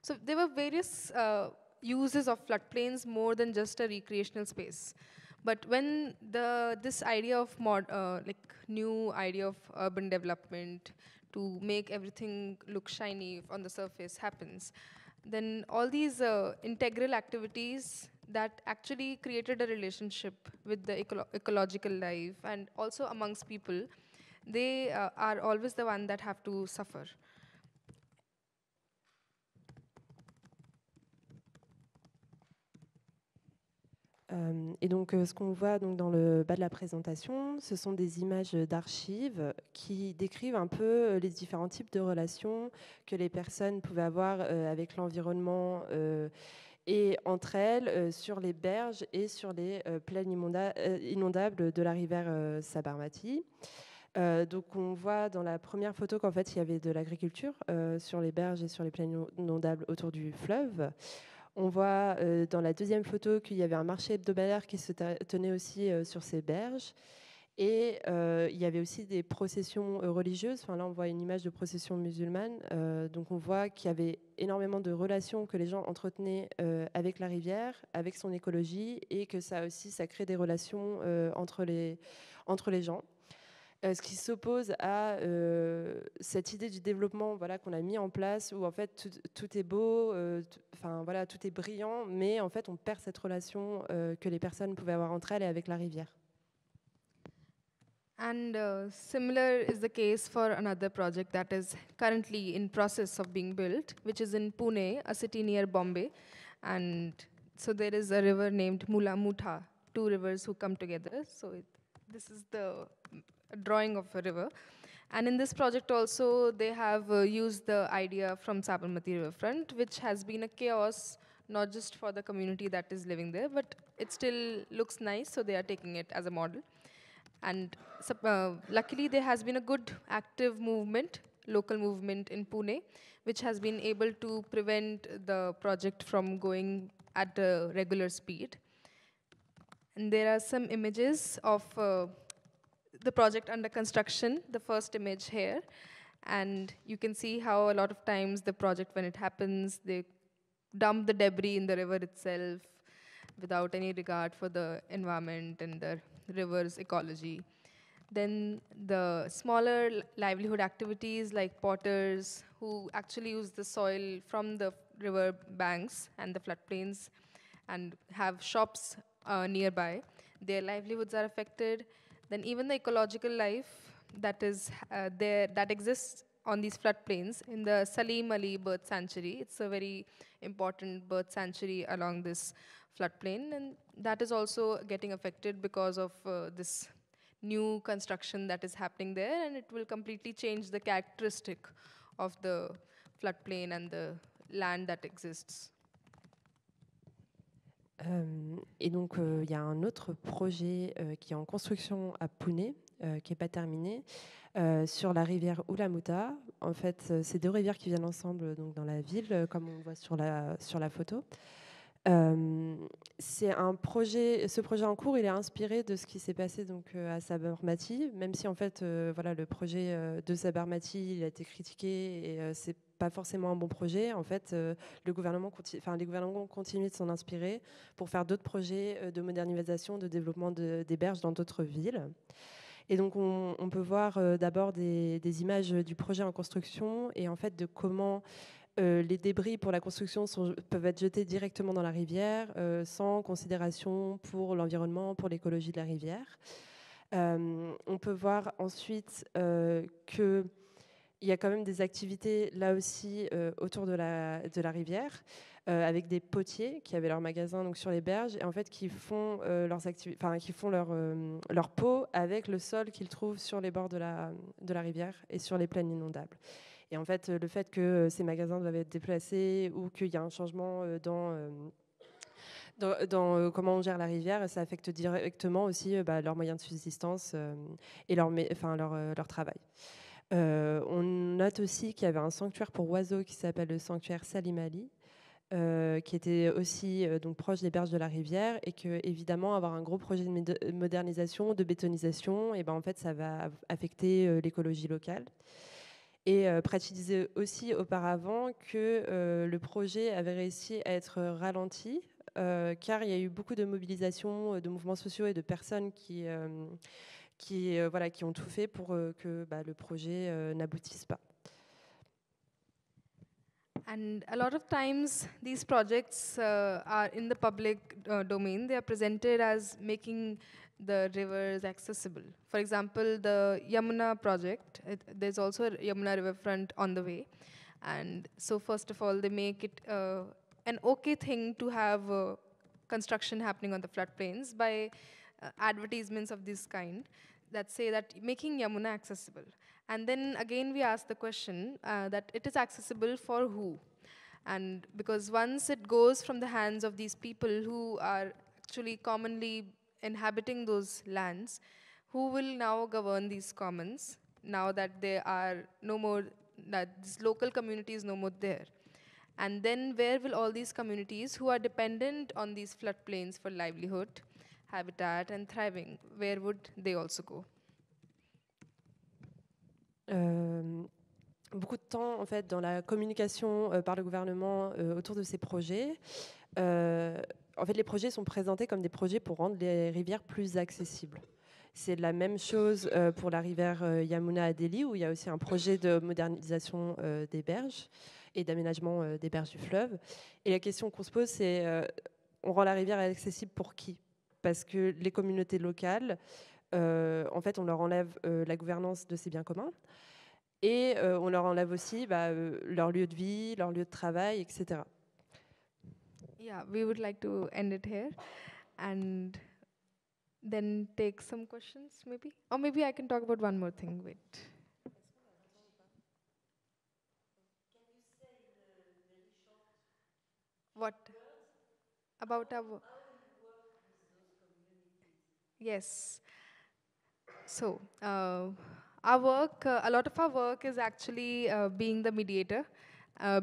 So there were various uses of floodplains more than just a recreational space. But when this idea of new idea of urban development to make everything look shiny on the surface happens, then all these integral activities that actually created a relationship with the ecological life and also amongst people, they are always the one that have to suffer. Et donc, ce qu'on voit donc, dans le bas de la présentation, ce sont des images d'archives qui décrivent un peu les différents types de relations que les personnes pouvaient avoir avec l'environnement et entre elles sur les berges et sur les plaines inondables de la rivière Sabarmati. Donc on voit dans la première photo qu'en fait il y avait de l'agriculture sur les berges et sur les plaines inondables autour du fleuve. On voit dans la deuxième photo qu'il y avait un marché hebdomadaire qui se tenait aussi sur ces berges. Et il y avait aussi des processions religieuses. Enfin, là, on voit une image de procession musulmane. Donc on voit qu'il y avait énormément de relations que les gens entretenaient avec la rivière, avec son écologie, et que ça aussi, ça crée des relations entre les gens. Ce qui s'oppose à cette idée du développement, voilà, qu'on a mis en place, où en fait tout est beau, voilà, tout est brillant, mais en fait on perd cette relation que les personnes pouvaient avoir entre elles et avec la rivière. And similar is the case for another project that is currently in process of being built, which is in Pune, a city near Bombay. And so there is a river named Mula Mutha, two rivers who come together. So this is the drawing of a river. And in this project also, they have used the idea from Sabarmati riverfront, which has been a chaos, not just for the community that is living there, but it still looks nice, so they are taking it as a model. And luckily, there has been a good active movement, local movement in Pune, which has been able to prevent the project from going at a regular speed. And there are some images of the project under construction, the first image here. And you can see how a lot of times the project, when it happens, they dump the debris in the river itself without any regard for the environment and the river's ecology. Then the smaller livelihood activities like potters who actually use the soil from the river banks and the floodplains and have shops nearby, their livelihoods are affected. Then even the ecological life that is that exists on these floodplains in the Salim Ali Bird Sanctuary. It's a very important bird sanctuary along this floodplain, and that is also getting affected because of this new construction that is happening there, and it will completely change the characteristic of the floodplain and the land that exists. Et donc, il y a un autre projet qui est en construction à Pune, qui n'est pas terminé, sur la rivière Ulamuta. En fait, c'est deux rivières qui viennent ensemble donc, dans la ville, comme on voit sur la photo. C'est un projet, ce projet en cours, il est inspiré de ce qui s'est passé donc, à Sabarmati, même si en fait, voilà, le projet de Sabarmati, il a été critiqué et c'est pas forcément un bon projet. En fait, les gouvernements continuent de s'en inspirer pour faire d'autres projets de modernisation, de développement des berges dans d'autres villes. Et donc, on peut voir d'abord des images du projet en construction et en fait de comment les débris pour la construction peuvent être jetés directement dans la rivière sans considération pour l'environnement, pour l'écologie de la rivière. On peut voir ensuite que il y a quand même des activités là aussi autour de la rivière, avec des potiers qui avaient leur magasin donc sur les berges et en fait qui font qui font leur pot avec le sol qu'ils trouvent sur les bords de la rivière et sur les plaines inondables. Et en fait, le fait que ces magasins doivent être déplacés ou qu'il y a un changement dans comment on gère la rivière, ça affecte directement aussi leurs moyens de subsistance et leur travail. On note aussi qu'il y avait un sanctuaire pour oiseaux qui s'appelle le sanctuaire Salim Ali, qui était aussi donc proche des berges de la rivière, et que évidemment avoir un gros projet de modernisation, de bétonisation, et ben en fait ça va affecter l'écologie locale. Et Prati disait aussi auparavant que le projet avait réussi à être ralenti, car il y a eu beaucoup de mobilisation de mouvements sociaux et de personnes qui ont tout fait pour que le projet n'aboutisse pas. And a lot of times, these projects are in the public domain. They are presented as making the rivers accessible. For example, the Yamuna project, there's also a Yamuna riverfront on the way. And so first of all, they make it an okay thing to have construction happening on the floodplains by advertisements of this kind that say that making Yamuna accessible. And then again, we ask the question that it is accessible for who? And because once it goes from the hands of these people who are actually commonly inhabiting those lands, who will now govern these commons now that there are no more, that this local community is no more there? And then where will all these communities who are dependent on these floodplains for livelihood, habitat, and thriving, where would they also go? Beaucoup de temps en fait dans la communication par le gouvernement autour de ces projets. En fait, les projets sont présentés comme des projets pour rendre les rivières plus accessibles. C'est la même chose pour la rivière Yamuna à Delhi, où il y a aussi un projet de modernisation des berges et d'aménagement des berges du fleuve. Et la question qu'on se pose, c'est on rend la rivière accessible pour qui? Parce que les communautés locales, en fait, on leur enlève la gouvernance de ces biens communs. Et on leur enlève aussi leur lieu de vie, leur lieu de travail, etc. Yeah, we would like to end it here and then take some questions, maybe? Or maybe I can talk about one more thing. Wait. What? About our work? Yes. So, our work, a lot of our work is actually being the mediator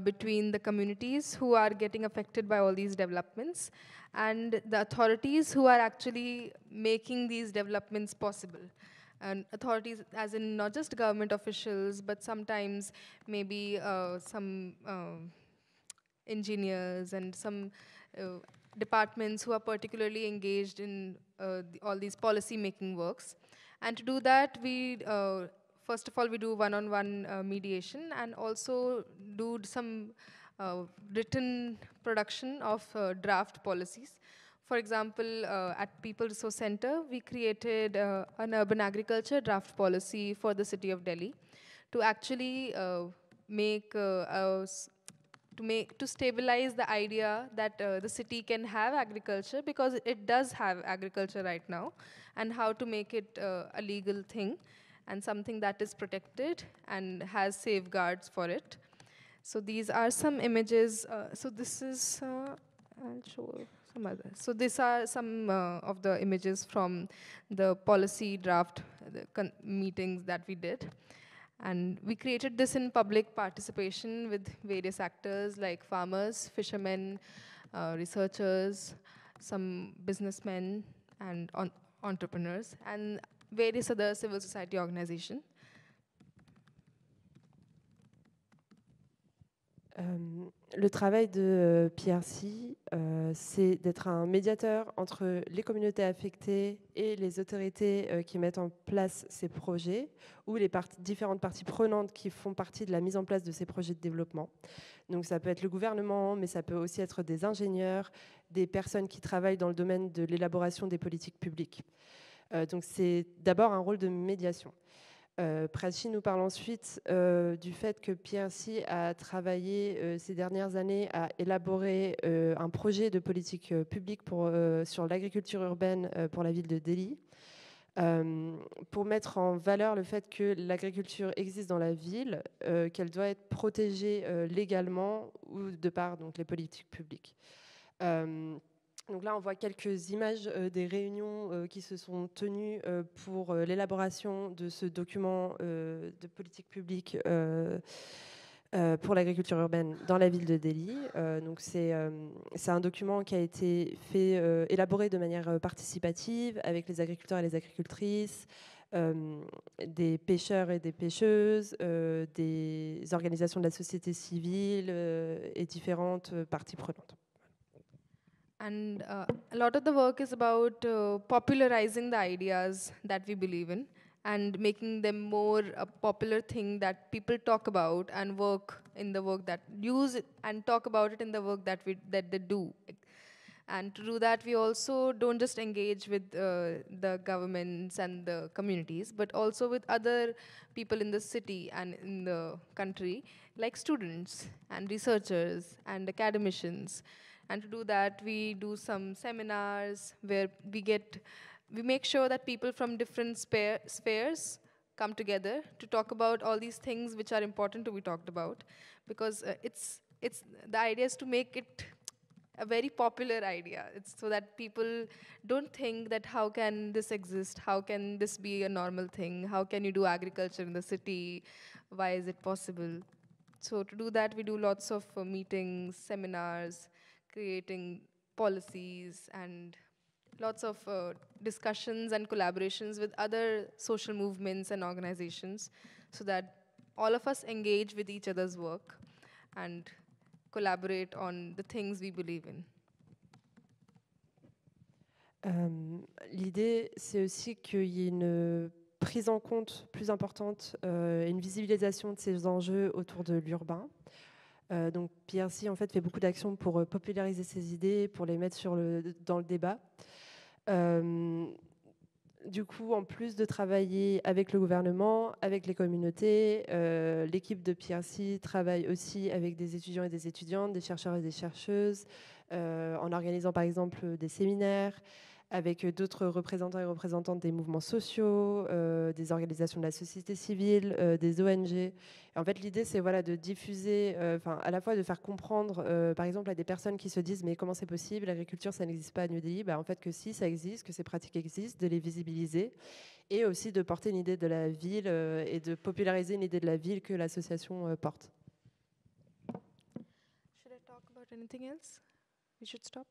between the communities who are getting affected by all these developments and the authorities who are actually making these developments possible. And authorities, as in not just government officials, but sometimes maybe some engineers and some departments who are particularly engaged in all these policy-making works. And to do that, we first of all, we do one-on-one mediation and also do some written production of draft policies. For example, at People Resource Center, we created an urban agriculture draft policy for the city of Delhi to actually to stabilize the idea that the city can have agriculture, because it does have agriculture right now, and how to make it a legal thing and something that is protected and has safeguards for it. So these are some images. So this is, I'll show some other. So these are some of the images from the policy draft meetings that we did. And we created this in public participation with various actors like farmers, fishermen, researchers, some businessmen, and entrepreneurs, and various other civil society organizations. Le travail de PRC, c'est d'être un médiateur entre les communautés affectées et les autorités qui mettent en place ces projets, ou les différentes parties prenantes qui font partie de la mise en place de ces projets de développement. Donc ça peut être le gouvernement, mais ça peut aussi être des ingénieurs, des personnes qui travaillent dans le domaine de l'élaboration des politiques publiques. Donc c'est d'abord un rôle de médiation. Prachi nous parle ensuite du fait que PRC a travaillé ces dernières années à élaborer un projet de politique publique sur l'agriculture urbaine pour la ville de Delhi, pour mettre en valeur le fait que l'agriculture existe dans la ville, qu'elle doit être protégée légalement ou de par donc, les politiques publiques. Donc là, on voit quelques images des réunions qui se sont tenues pour l'élaboration de ce document de politique publique pour l'agriculture urbaine dans la ville de Delhi. Donc c'est un document qui a été élaboré de manière participative avec les agriculteurs et les agricultrices, des pêcheurs et des pêcheuses, des organisations de la société civile et différentes parties prenantes. And a lot of the work is about popularizing the ideas that we believe in and making them more a popular thing that people talk about and work in the work that use it and talk about it in the work that they do. And to do that, we also don't just engage with the governments and the communities, but also with other people in the city and in the country, like students and researchers and academicians. And to do that, we do some seminars where we make sure that people from different spheres come together to talk about all these things which are important to be talked about, because it's the idea is to make it a very popular idea. It's so that people don't think that how can this exist, how can this be a normal thing, how can you do agriculture in the city, why is it possible? So to do that, we do lots of meetings, seminars, creating policies, and lots of discussions and collaborations with other social movements and organizations, so that all of us engage with each other's work and collaborate on the things we believe in. L'idée, c'est aussi qu'il y ait une prise en compte plus importante et une visibilisation de ces enjeux autour de l'urbain. Donc PRC en fait beaucoup d'actions pour populariser ces idées, pour les mettre dans le débat. Du coup, en plus de travailler avec le gouvernement, avec les communautés, l'équipe de PRC travaille aussi avec des étudiants et des étudiantes, des chercheurs et des chercheuses, en organisant par exemple des séminaires, avec d'autres représentants et représentantes des mouvements sociaux, des organisations de la société civile, des ONG. Et en fait, l'idée, c'est de diffuser, à la fois de faire comprendre, par exemple, à des personnes qui se disent « mais comment c'est possible, l'agriculture, ça n'existe pas à New Delhi ?» En fait, que si, ça existe, que ces pratiques existent, de les visibiliser, et aussi de porter une idée de la ville et de populariser une idée de la ville que l'association porte. Should I talk about anything else? We should stop.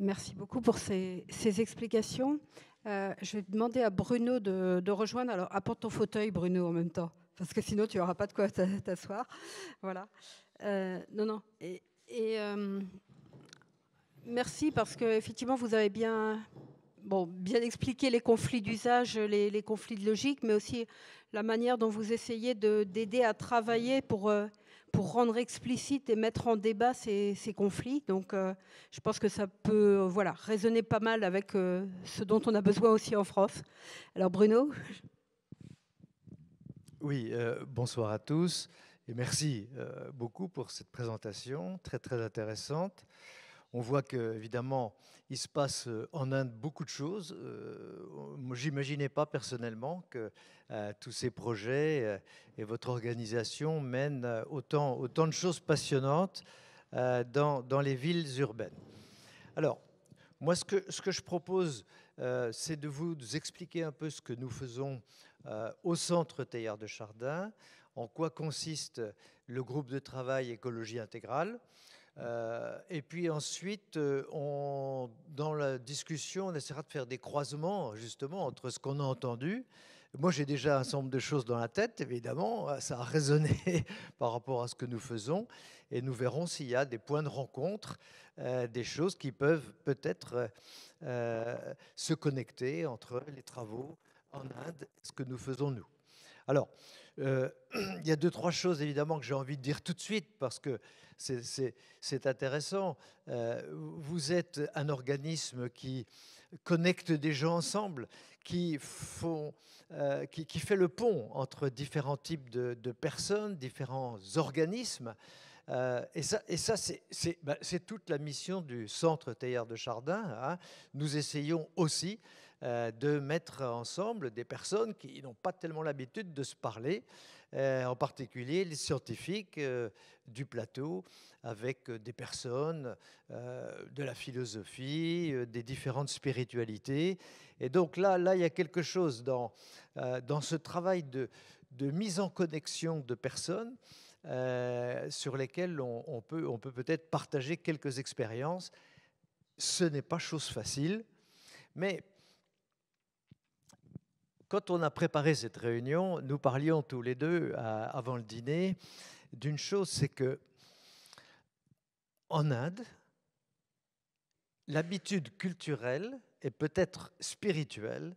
Merci beaucoup pour ces explications. Je vais demander à Bruno de rejoindre. Alors, apporte ton fauteuil, Bruno, en même temps, parce que sinon, tu n'auras pas de quoi t'asseoir. Voilà. Non. Merci, parce qu'effectivement, vous avez bien expliqué les conflits d'usage, les conflits de logique, mais aussi la manière dont vous essayez d'aider à travailler pour rendre explicite et mettre en débat ces conflits. Donc, je pense que ça peut résonner pas mal avec ce dont on a besoin aussi en France. Alors, Bruno ? Oui, bonsoir à tous et merci beaucoup pour cette présentation très, très intéressante. On voit qu'évidemment, il se passe en Inde beaucoup de choses. Moi, je n'imaginais pas personnellement que tous ces projets et votre organisation mènent autant de choses passionnantes dans les villes urbaines. Alors, moi, ce que je propose, c'est de vous expliquer un peu ce que nous faisons au Centre Teilhard de Chardin, en quoi consiste le groupe de travail écologie intégrale. Et puis ensuite, dans la discussion, on essaiera de faire des croisements justement entre ce qu'on a entendu. Moi, j'ai déjà un certain nombre de choses dans la tête, évidemment, ça a résonné par rapport à ce que nous faisons, et nous verrons s'il y a des points de rencontre, des choses qui peuvent peut-être se connecter entre les travaux en Inde et ce que nous faisons nous. Alors, il y a 2-3 choses évidemment que j'ai envie de dire tout de suite parce que c'est intéressant. Vous êtes un organisme qui connecte des gens ensemble, qui fait le pont entre différents types de personnes, différents organismes. Et ça c'est toute la mission du Centre Teilhard de Chardin. Hein. Nous essayons aussi de mettre ensemble des personnes qui n'ont pas tellement l'habitude de se parler, en particulier les scientifiques du plateau, avec des personnes de la philosophie, des différentes spiritualités. Et donc là, il y a quelque chose dans ce travail de mise en connexion de personnes sur lesquelles on peut peut-être partager quelques expériences. Ce n'est pas chose facile, mais quand on a préparé cette réunion, nous parlions tous les deux avant le dîner d'une chose, c'est que en Inde, l'habitude culturelle et peut-être spirituelle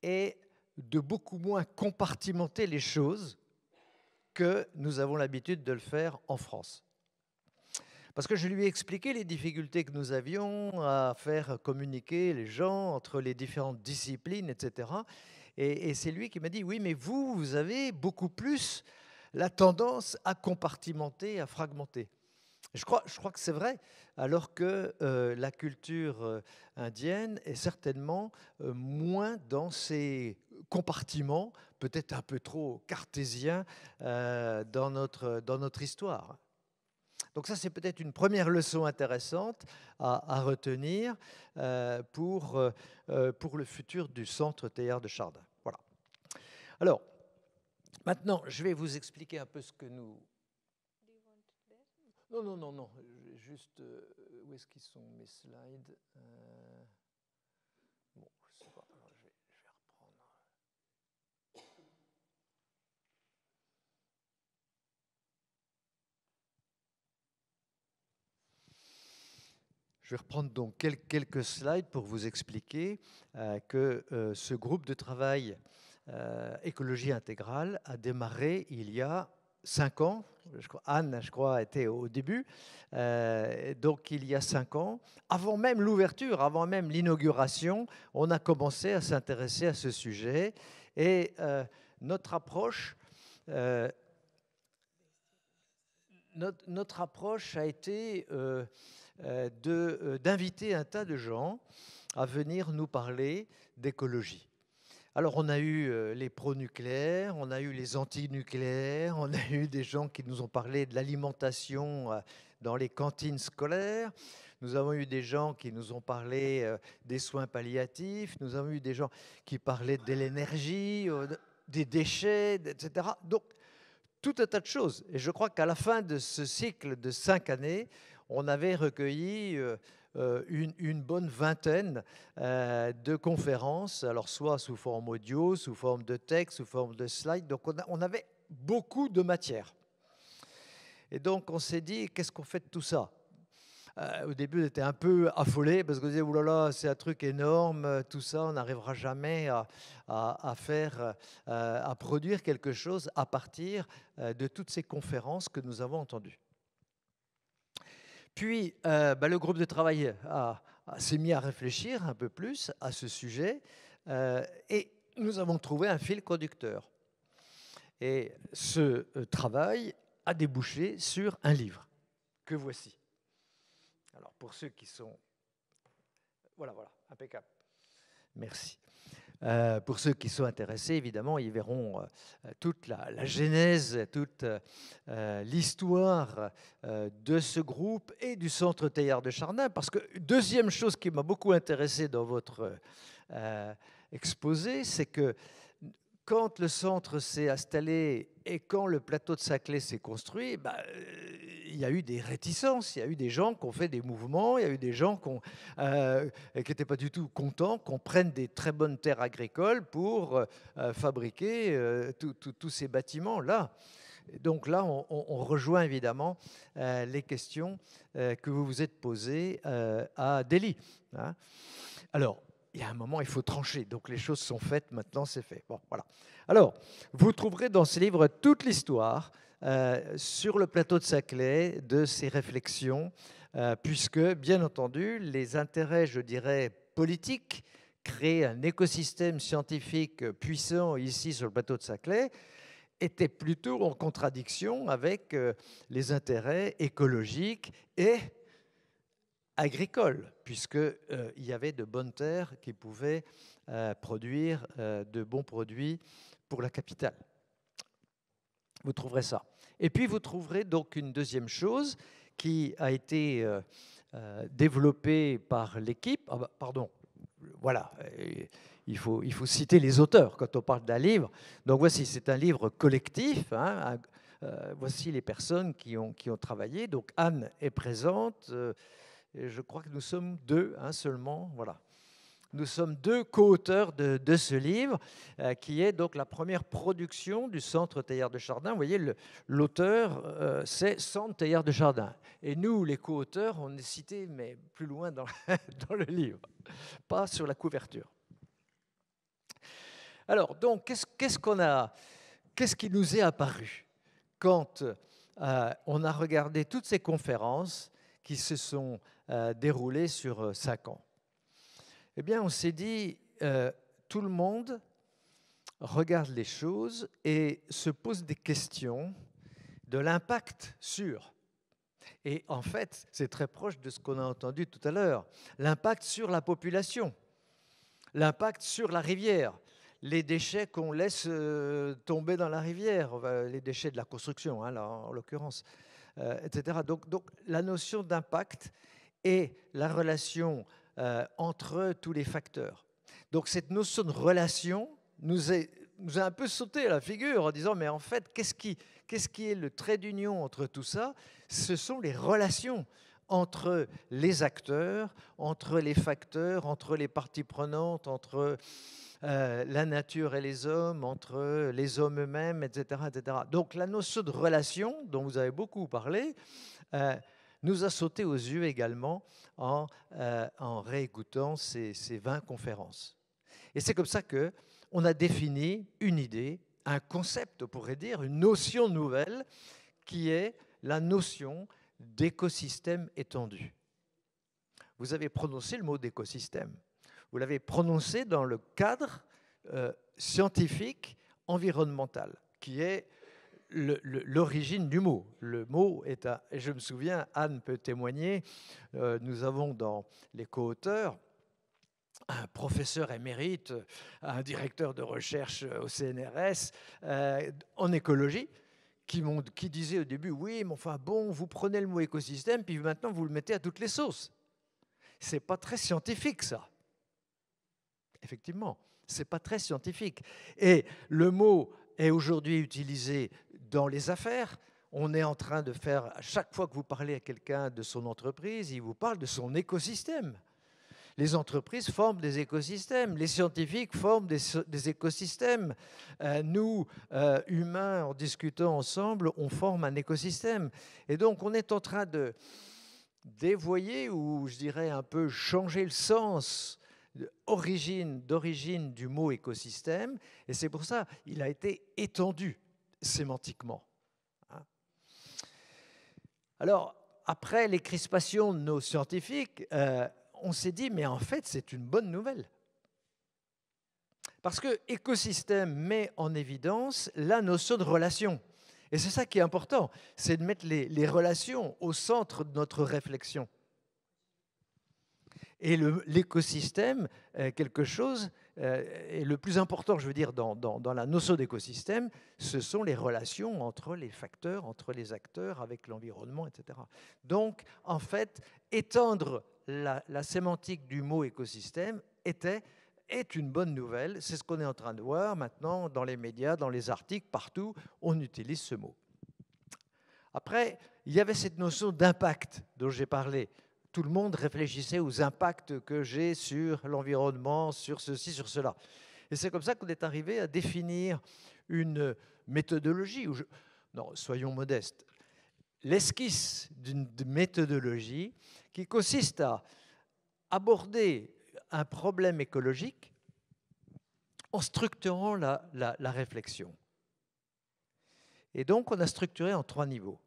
est de beaucoup moins compartimenter les choses que nous avons l'habitude de le faire en France. Parce que je lui ai expliqué les difficultés que nous avions à faire communiquer les gens entre les différentes disciplines, etc. Et c'est lui qui m'a dit, oui, mais vous avez beaucoup plus la tendance à compartimenter, à fragmenter. Je crois que c'est vrai, alors que la culture indienne est certainement moins dans ces compartiments, peut-être un peu trop cartésiens dans notre histoire. Donc ça, c'est peut-être une première leçon intéressante à retenir pour le futur du Centre Teilhard de Chardin. Voilà. Alors, maintenant, je vais vous expliquer un peu ce que nous... Non. Juste, où est-ce qu'ils sont mes slides Bon, je sais pas. Alors, je vais reprendre. Je vais reprendre donc quelques slides pour vous expliquer que ce groupe de travail écologie intégrale a démarré il y a 5 ans. Anne, je crois, était au début. Donc, il y a 5 ans, avant même l'ouverture, avant même l'inauguration, on a commencé à s'intéresser à ce sujet. Et notre approche a été d'inviter un tas de gens à venir nous parler d'écologie. Alors, on a eu les pro-nucléaires, on a eu les anti-nucléaires, on a eu des gens qui nous ont parlé de l'alimentation dans les cantines scolaires. Nous avons eu des gens qui nous ont parlé des soins palliatifs. Nous avons eu des gens qui parlaient de l'énergie, des déchets, etc. Donc, tout un tas de choses. Et je crois qu'à la fin de ce cycle de 5 années, on avait recueilli... une bonne vingtaine de conférences, alors soit sous forme audio, sous forme de texte, sous forme de slide. Donc on avait beaucoup de matière. Et donc on s'est dit, qu'est-ce qu'on fait de tout ça? Au début, on était un peu affolés parce qu'on disait, oulala, c'est un truc énorme, tout ça, on n'arrivera jamais à produire quelque chose à partir de toutes ces conférences que nous avons entendues. Puis, le groupe de travail s'est mis à réfléchir un peu plus à ce sujet et nous avons trouvé un fil conducteur. Et ce travail a débouché sur un livre que voici. Alors, pour ceux qui sont... Voilà, impeccable. Merci. Pour ceux qui sont intéressés, évidemment, ils verront toute la genèse, toute l'histoire de ce groupe et du Centre Teilhard de Chardin. Parce que deuxième chose qui m'a beaucoup intéressé dans votre exposé, c'est que quand le centre s'est installé et quand le plateau de Saclay s'est construit, il y a eu des réticences, il y a eu des gens qui ont fait des mouvements, il y a eu des gens qui n'étaient pas du tout contents qu'on prenne des très bonnes terres agricoles pour fabriquer tous ces bâtiments-là. Donc là, on rejoint évidemment les questions que vous vous êtes posées à Delhi. Hein. Alors, il y a un moment, il faut trancher. Donc les choses sont faites, maintenant c'est fait. Bon, voilà. Alors, vous trouverez dans ce livre toute l'histoire sur le plateau de Saclay de ces réflexions, puisque, bien entendu, les intérêts, je dirais, politiques, créer un écosystème scientifique puissant ici sur le plateau de Saclay, étaient plutôt en contradiction avec les intérêts écologiques et agricoles, puisqu'il y avait de bonnes terres qui pouvaient produire de bons produits pour la capitale. Vous trouverez ça. Et puis vous trouverez donc une deuxième chose qui a été développée par l'équipe. Ah bah, pardon, voilà, il faut citer les auteurs quand on parle d'un livre. Donc voici, c'est un livre collectif. Hein, voici les personnes qui ont travaillé. Donc Anne est présente. Et je crois que nous sommes deux seulement. Voilà. Nous sommes deux co-auteurs de ce livre, qui est donc la première production du Centre Teilhard de Chardin. Vous voyez, l'auteur, c'est Centre Teilhard de Chardin. Et nous, les co-auteurs, on est cités, mais plus loin dans le livre, pas sur la couverture. Alors, donc, qu'est-ce qui nous est apparu quand on a regardé toutes ces conférences qui se sont déroulées sur 5 ans? Eh bien, on s'est dit, tout le monde regarde les choses et se pose des questions de l'impact sur. Et en fait, c'est très proche de ce qu'on a entendu tout à l'heure. L'impact sur la population, l'impact sur la rivière, les déchets qu'on laisse tomber dans la rivière, les déchets de la construction, là, en l'occurrence, etc. Donc, la notion d'impact et la relation entre tous les facteurs. Donc cette notion de relation nous a un peu sauté à la figure en disant, mais en fait, qu'est-ce qui est le trait d'union entre tout ça? Ce sont les relations entre les acteurs, entre les facteurs, entre les parties prenantes, entre la nature et les hommes, entre les hommes eux-mêmes, etc., etc. Donc la notion de relation, dont vous avez beaucoup parlé, nous a sauté aux yeux également en réécoutant ces 20 conférences. Et c'est comme ça qu'on a défini une idée, un concept, on pourrait dire, une notion nouvelle, qui est la notion d'écosystème étendu. Vous avez prononcé le mot d'écosystème. Vous l'avez prononcé dans le cadre scientifique environnemental, qui est l'origine du mot. Le mot est et je me souviens, Anne peut témoigner, nous avons dans les co-auteurs un professeur émérite, un directeur de recherche au CNRS en écologie, qui disait au début, oui, mais enfin bon, vous prenez le mot écosystème, puis maintenant vous le mettez à toutes les sauces. C'est pas très scientifique, ça. Effectivement, c'est pas très scientifique. Et le mot est aujourd'hui utilisé dans les affaires. On est en train de faire, à chaque fois que vous parlez à quelqu'un de son entreprise, il vous parle de son écosystème. Les entreprises forment des écosystèmes, les scientifiques forment des écosystèmes. Nous, humains, en discutant ensemble, on forme un écosystème. Et donc, on est en train de dévoyer, ou je dirais un peu changer le sens d'origine du mot écosystème. Et c'est pour ça qu'il a été étendu sémantiquement. Alors, après les crispations de nos scientifiques, on s'est dit, mais en fait, c'est une bonne nouvelle. Parce que écosystème met en évidence la notion de relation. Et c'est ça qui est important, c'est de mettre les relations au centre de notre réflexion. Et l'écosystème, quelque chose, et le plus important, je veux dire, dans la notion d'écosystème, ce sont les relations entre les facteurs, entre les acteurs, avec l'environnement, etc. Donc, en fait, étendre la sémantique du mot écosystème est une bonne nouvelle. C'est ce qu'on est en train de voir maintenant dans les médias, dans les articles, partout, on utilise ce mot. Après, il y avait cette notion d'impact dont j'ai parlé. Tout le monde réfléchissait aux impacts que j'ai sur l'environnement, sur ceci, sur cela. Et c'est comme ça qu'on est arrivé à définir une méthodologie. Non, soyons modestes. L'esquisse d'une méthodologie qui consiste à aborder un problème écologique en structurant la réflexion. Et donc, on a structuré en 3 niveaux.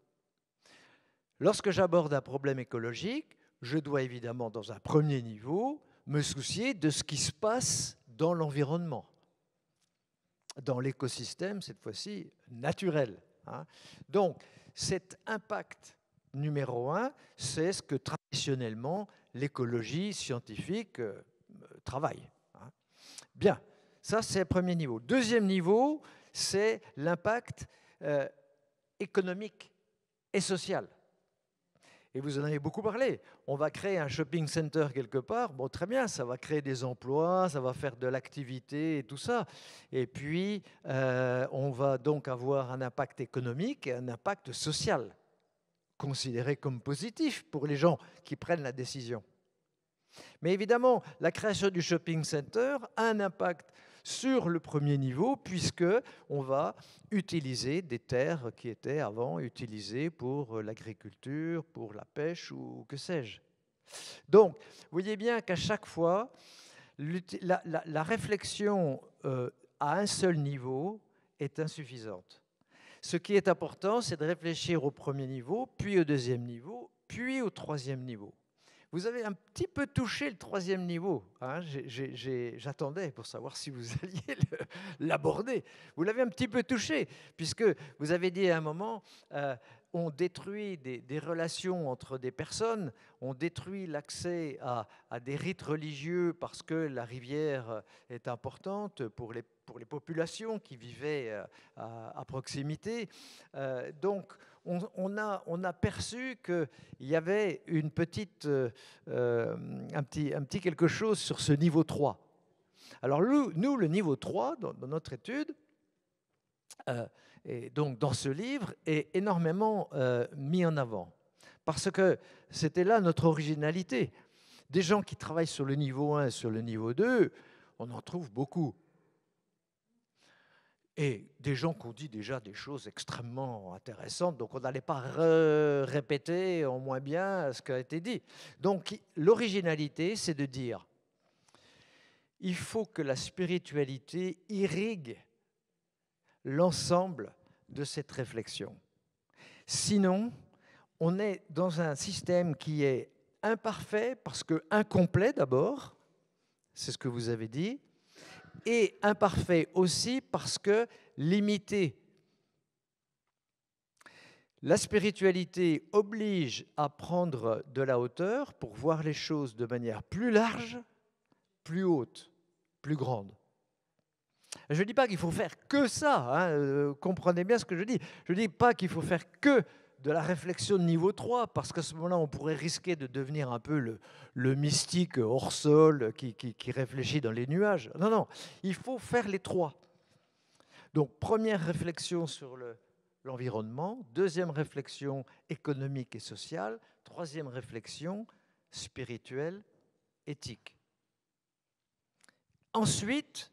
Lorsque j'aborde un problème écologique, je dois évidemment, dans un premier niveau, me soucier de ce qui se passe dans l'environnement, dans l'écosystème, cette fois-ci, naturel. Donc, cet impact numéro 1, c'est ce que traditionnellement l'écologie scientifique travaille. Bien, ça c'est le premier niveau. Deuxième niveau, c'est l'impact économique et social. Et vous en avez beaucoup parlé. On va créer un shopping center quelque part. Bon, très bien, ça va créer des emplois, ça va faire de l'activité et tout ça. Et puis, on va donc avoir un impact économique et un impact social, considéré comme positif pour les gens qui prennent la décision. Mais évidemment, la création du shopping center a un impact sur le premier niveau, puisqu'on va utiliser des terres qui étaient avant utilisées pour l'agriculture, pour la pêche ou que sais-je. Donc, vous voyez bien qu'à chaque fois, la réflexion à un seul niveau est insuffisante. Ce qui est important, c'est de réfléchir au premier niveau, puis au deuxième niveau, puis au troisième niveau. Vous avez un petit peu touché le troisième niveau. J'attendais pour savoir si vous alliez l'aborder. Vous l'avez un petit peu touché, puisque vous avez dit à un moment, on détruit des relations entre des personnes, on détruit l'accès à des rites religieux parce que la rivière est importante pour les populations qui vivaient à proximité. Donc, on a perçu qu'il y avait un petit quelque chose sur ce niveau 3. Alors nous, le niveau 3, dans notre étude, et donc dans ce livre, est énormément mis en avant. Parce que c'était là notre originalité. Des gens qui travaillent sur le niveau 1 et sur le niveau 2, on en trouve beaucoup. Et des gens qui ont dit déjà des choses extrêmement intéressantes, donc on n'allait pas répéter en moins bien ce qui a été dit. Donc l'originalité, c'est de dire, il faut que la spiritualité irrigue l'ensemble de cette réflexion. Sinon, on est dans un système qui est imparfait, parce que incomplet d'abord, c'est ce que vous avez dit, et imparfait aussi parce que limité. La spiritualité oblige à prendre de la hauteur pour voir les choses de manière plus large, plus haute, plus grande. Je ne dis pas qu'il faut faire que ça, comprenez bien ce que je dis. Je ne dis pas qu'il faut faire que de la réflexion de niveau 3, parce qu'à ce moment-là, on pourrait risquer de devenir un peu le mystique hors sol qui réfléchit dans les nuages. Non, non, il faut faire les 3. Donc, première réflexion sur l'environnement, deuxième réflexion économique et sociale, troisième réflexion spirituelle, éthique. Ensuite,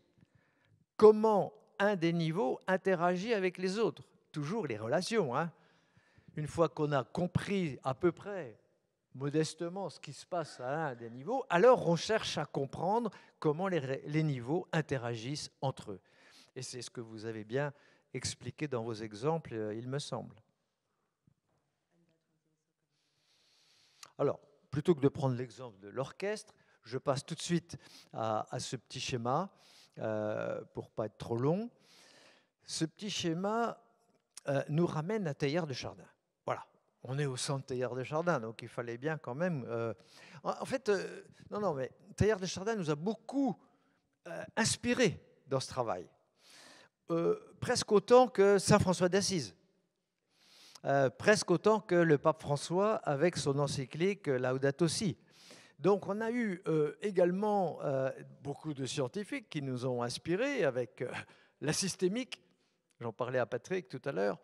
comment un des niveaux interagit avec les autres? Toujours les relations, Une fois qu'on a compris à peu près, modestement, ce qui se passe à un des niveaux, alors on cherche à comprendre comment les niveaux interagissent entre eux. Et c'est ce que vous avez bien expliqué dans vos exemples, il me semble. Alors, plutôt que de prendre l'exemple de l'orchestre, je passe tout de suite à ce petit schéma, pour ne pas être trop long. Ce petit schéma nous ramène à Teilhard de Chardin. Voilà, on est au centre Teilhard de Chardin, donc il fallait bien quand même... En fait, mais Teilhard de Chardin nous a beaucoup inspiré dans ce travail. Presque autant que saint François d'Assise. Presque autant que le pape François avec son encyclique Laudato Si. Donc on a eu également beaucoup de scientifiques qui nous ont inspirés avec la systémique, j'en parlais à Patrick tout à l'heure.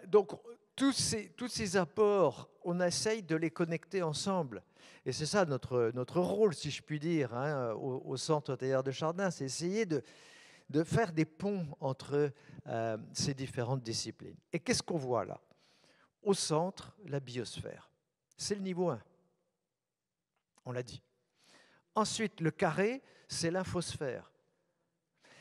Donc tous ces apports, on essaye de les connecter ensemble. Et c'est ça notre rôle, si je puis dire, au Centre Teilhard de Chardin, c'est essayer de faire des ponts entre ces différentes disciplines. Et qu'est-ce qu'on voit là? Au centre, la biosphère. C'est le niveau 1. On l'a dit. Ensuite, le carré, c'est l'infosphère.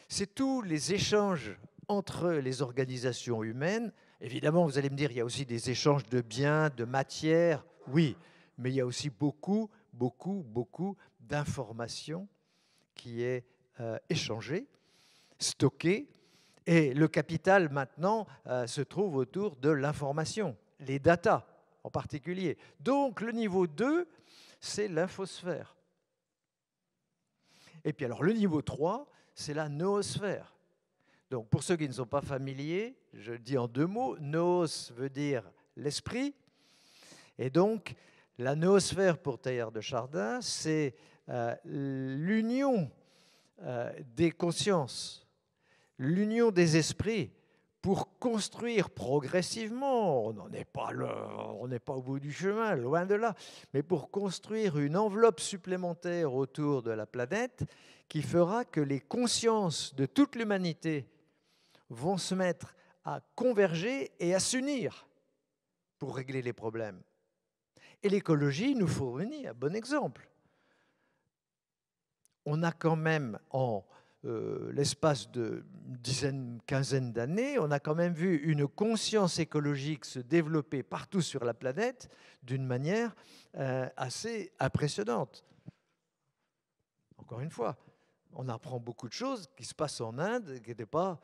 C'est tous les échanges entre les organisations humaines. Évidemment, vous allez me dire, il y a aussi des échanges de biens, de matières, oui, mais il y a aussi beaucoup d'informations qui est échangée, stockée, et le capital maintenant se trouve autour de l'information, les data en particulier. Donc le niveau 2, c'est l'infosphère. Et puis alors le niveau 3, c'est la noosphère. Donc pour ceux qui ne sont pas familiers, je le dis en 2 mots, noos veut dire l'esprit, et donc la noosphère pour Teilhard de Chardin, c'est l'union des consciences, l'union des esprits pour construire progressivement, on n'est pas au bout du chemin, loin de là, mais pour construire une enveloppe supplémentaire autour de la planète qui fera que les consciences de toute l'humanité vont se mettre à converger et à s'unir pour régler les problèmes. Et l'écologie nous fournit un bon exemple. On a quand même, en l'espace de dizaine, quinzaine d'années, on a quand même vu une conscience écologique se développer partout sur la planète d'une manière assez impressionnante. Encore une fois, on apprend beaucoup de choses qui se passent en Inde, qui n'étaient pas,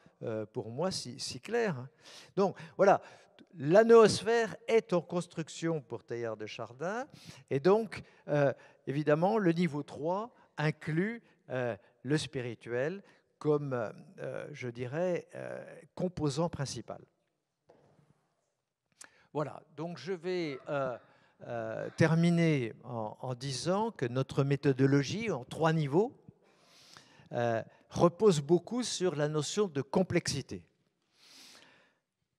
pour moi, si claires. Donc, voilà, la noosphère est en construction pour Teilhard de Chardin, et donc, évidemment, le niveau 3 inclut le spirituel comme, je dirais, composant principal. Voilà, donc je vais terminer en disant que notre méthodologie en 3 niveaux repose beaucoup sur la notion de complexité.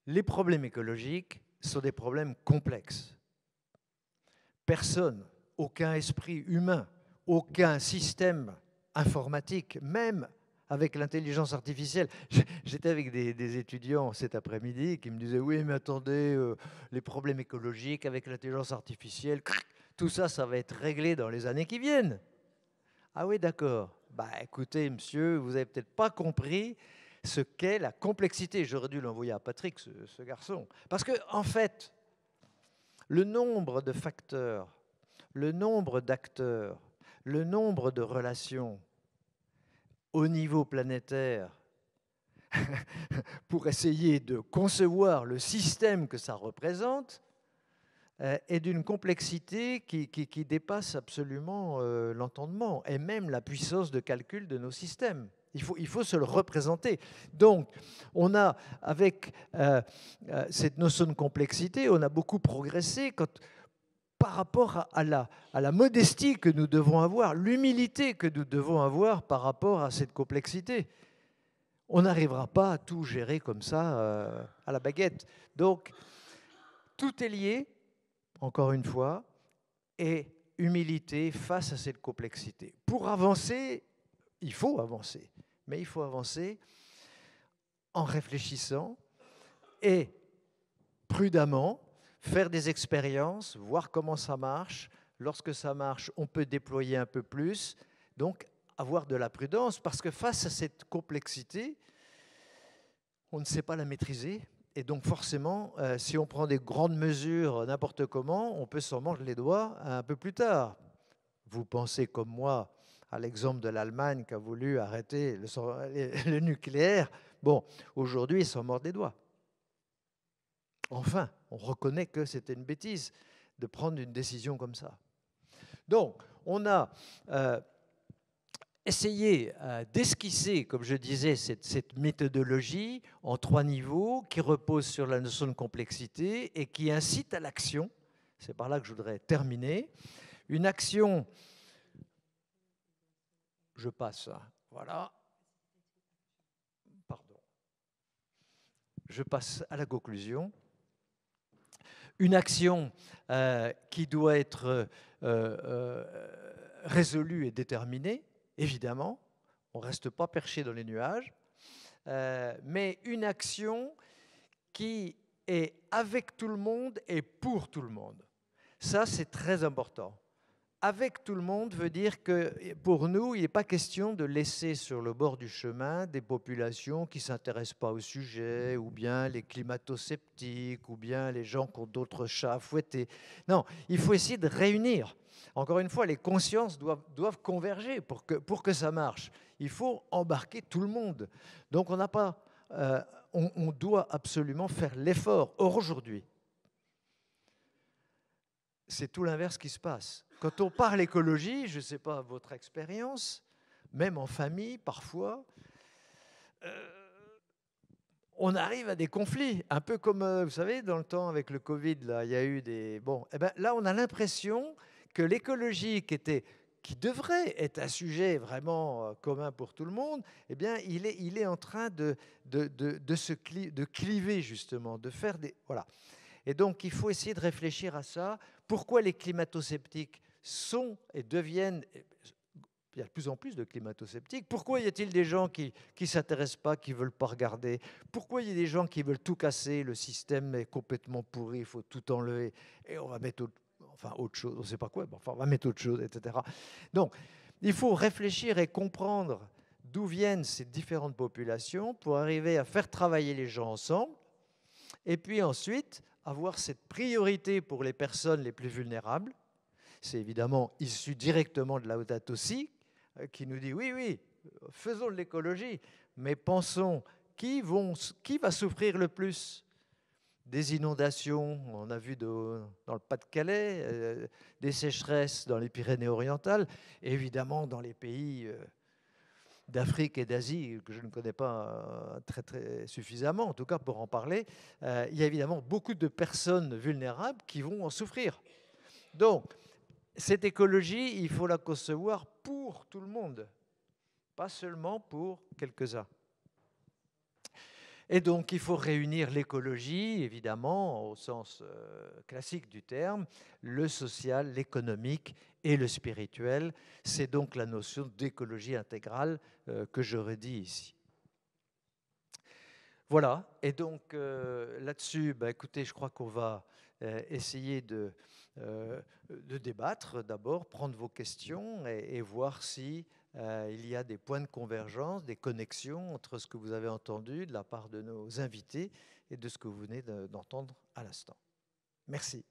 Les problèmes écologiques sont des problèmes complexes. Personne, aucun esprit humain, aucun système informatique, même avec l'intelligence artificielle. J'étais avec des étudiants cet après-midi qui me disaient « Oui, mais attendez, les problèmes écologiques avec l'intelligence artificielle, tout ça, ça va être réglé dans les années qui viennent. » Ah oui, d'accord. Bah, écoutez, monsieur, vous n'avez peut-être pas compris ce qu'est la complexité. J'aurais dû l'envoyer à Patrick, ce garçon. Parce que, en fait, le nombre de facteurs, le nombre d'acteurs, le nombre de relations au niveau planétaire pour essayer de concevoir le système que ça représente est d'une complexité qui dépasse absolument l'entendement et même la puissance de calcul de nos systèmes. Il faut se le représenter. Donc, on a, avec cette notion de complexité, on a beaucoup progressé par rapport à la modestie que nous devons avoir, l'humilité que nous devons avoir par rapport à cette complexité. On n'arrivera pas à tout gérer comme ça à la baguette. Donc, tout est lié, encore une fois, et humilité face à cette complexité. Pour avancer, il faut avancer, mais il faut avancer en réfléchissant et prudemment, faire des expériences, voir comment ça marche. Lorsque ça marche, on peut déployer un peu plus. Donc, avoir de la prudence, parce que face à cette complexité, on ne sait pas la maîtriser. Et donc, forcément, si on prend des grandes mesures n'importe comment, on peut s'en mordre les doigts un peu plus tard. Vous pensez comme moi à l'exemple de l'Allemagne qui a voulu arrêter le nucléaire. Bon, aujourd'hui, ils s'en mordent les doigts. Enfin, on reconnaît que c'était une bêtise de prendre une décision comme ça. Donc, on a essayé d'esquisser, comme je disais, cette méthodologie en 3 niveaux qui repose sur la notion de complexité et qui incite à l'action. C'est par là que je voudrais terminer. Une action, je passe, voilà. Pardon. Je passe à la conclusion. Une action qui doit être résolue et déterminée, évidemment. On ne reste pas perché dans les nuages. Mais une action qui est avec tout le monde et pour tout le monde. Ça, c'est très important. avec tout le monde veut dire que pour nous, il n'est pas question de laisser sur le bord du chemin des populations qui ne s'intéressent pas au sujet, ou bien les climato-sceptiques, ou bien les gens qui ont d'autres chats à fouetter. Non, il faut essayer de réunir. Encore une fois, les consciences doivent converger pour que ça marche. Il faut embarquer tout le monde. Donc on doit absolument faire l'effort. Or, aujourd'hui, c'est tout l'inverse qui se passe. Quand on parle écologie, je ne sais pas votre expérience, même en famille parfois, on arrive à des conflits, un peu comme, vous savez, dans le temps avec le Covid, là, il y a eu des... Bon, eh ben, là, on a l'impression que l'écologie, qui devrait être un sujet vraiment commun pour tout le monde, eh bien, il est en train de cliver, justement, de faire des... Voilà. Et donc, il faut essayer de réfléchir à ça. Pourquoi les climato-sceptiques sont et deviennent... Il y a de plus en plus de climato-sceptiques. Pourquoi y a-t-il des gens qui ne s'intéressent pas, qui ne veulent pas regarder? Pourquoi il y a des gens qui veulent tout casser? Le système est complètement pourri, il faut tout enlever. Et on va mettre autre chose, on ne sait pas quoi, mais enfin, on va mettre autre chose, etc. Donc, il faut réfléchir et comprendre d'où viennent ces différentes populations pour arriver à faire travailler les gens ensemble. Et puis ensuite, avoir cette priorité pour les personnes les plus vulnérables. C'est évidemment issu directement de Laudato Si, qui nous dit oui, faisons de l'écologie, mais pensons qui va souffrir le plus des inondations, on a vu dans le Pas-de-Calais, des sécheresses dans les Pyrénées-Orientales, évidemment dans les pays d'Afrique et d'Asie, que je ne connais pas très, très suffisamment, en tout cas pour en parler, il y a évidemment beaucoup de personnes vulnérables qui vont en souffrir. Donc, cette écologie, il faut la concevoir pour tout le monde, pas seulement pour quelques-uns. Et donc, il faut réunir l'écologie, évidemment, au sens classique du terme, le social, l'économique et le spirituel. C'est donc la notion d'écologie intégrale que je redis ici. Voilà, et donc là-dessus, écoutez, je crois qu'on va essayer de débattre d'abord, prendre vos questions et voir si il y a des points de convergence, des connexions entre ce que vous avez entendu de la part de nos invités et de ce que vous venez d'entendre à l'instant. Merci.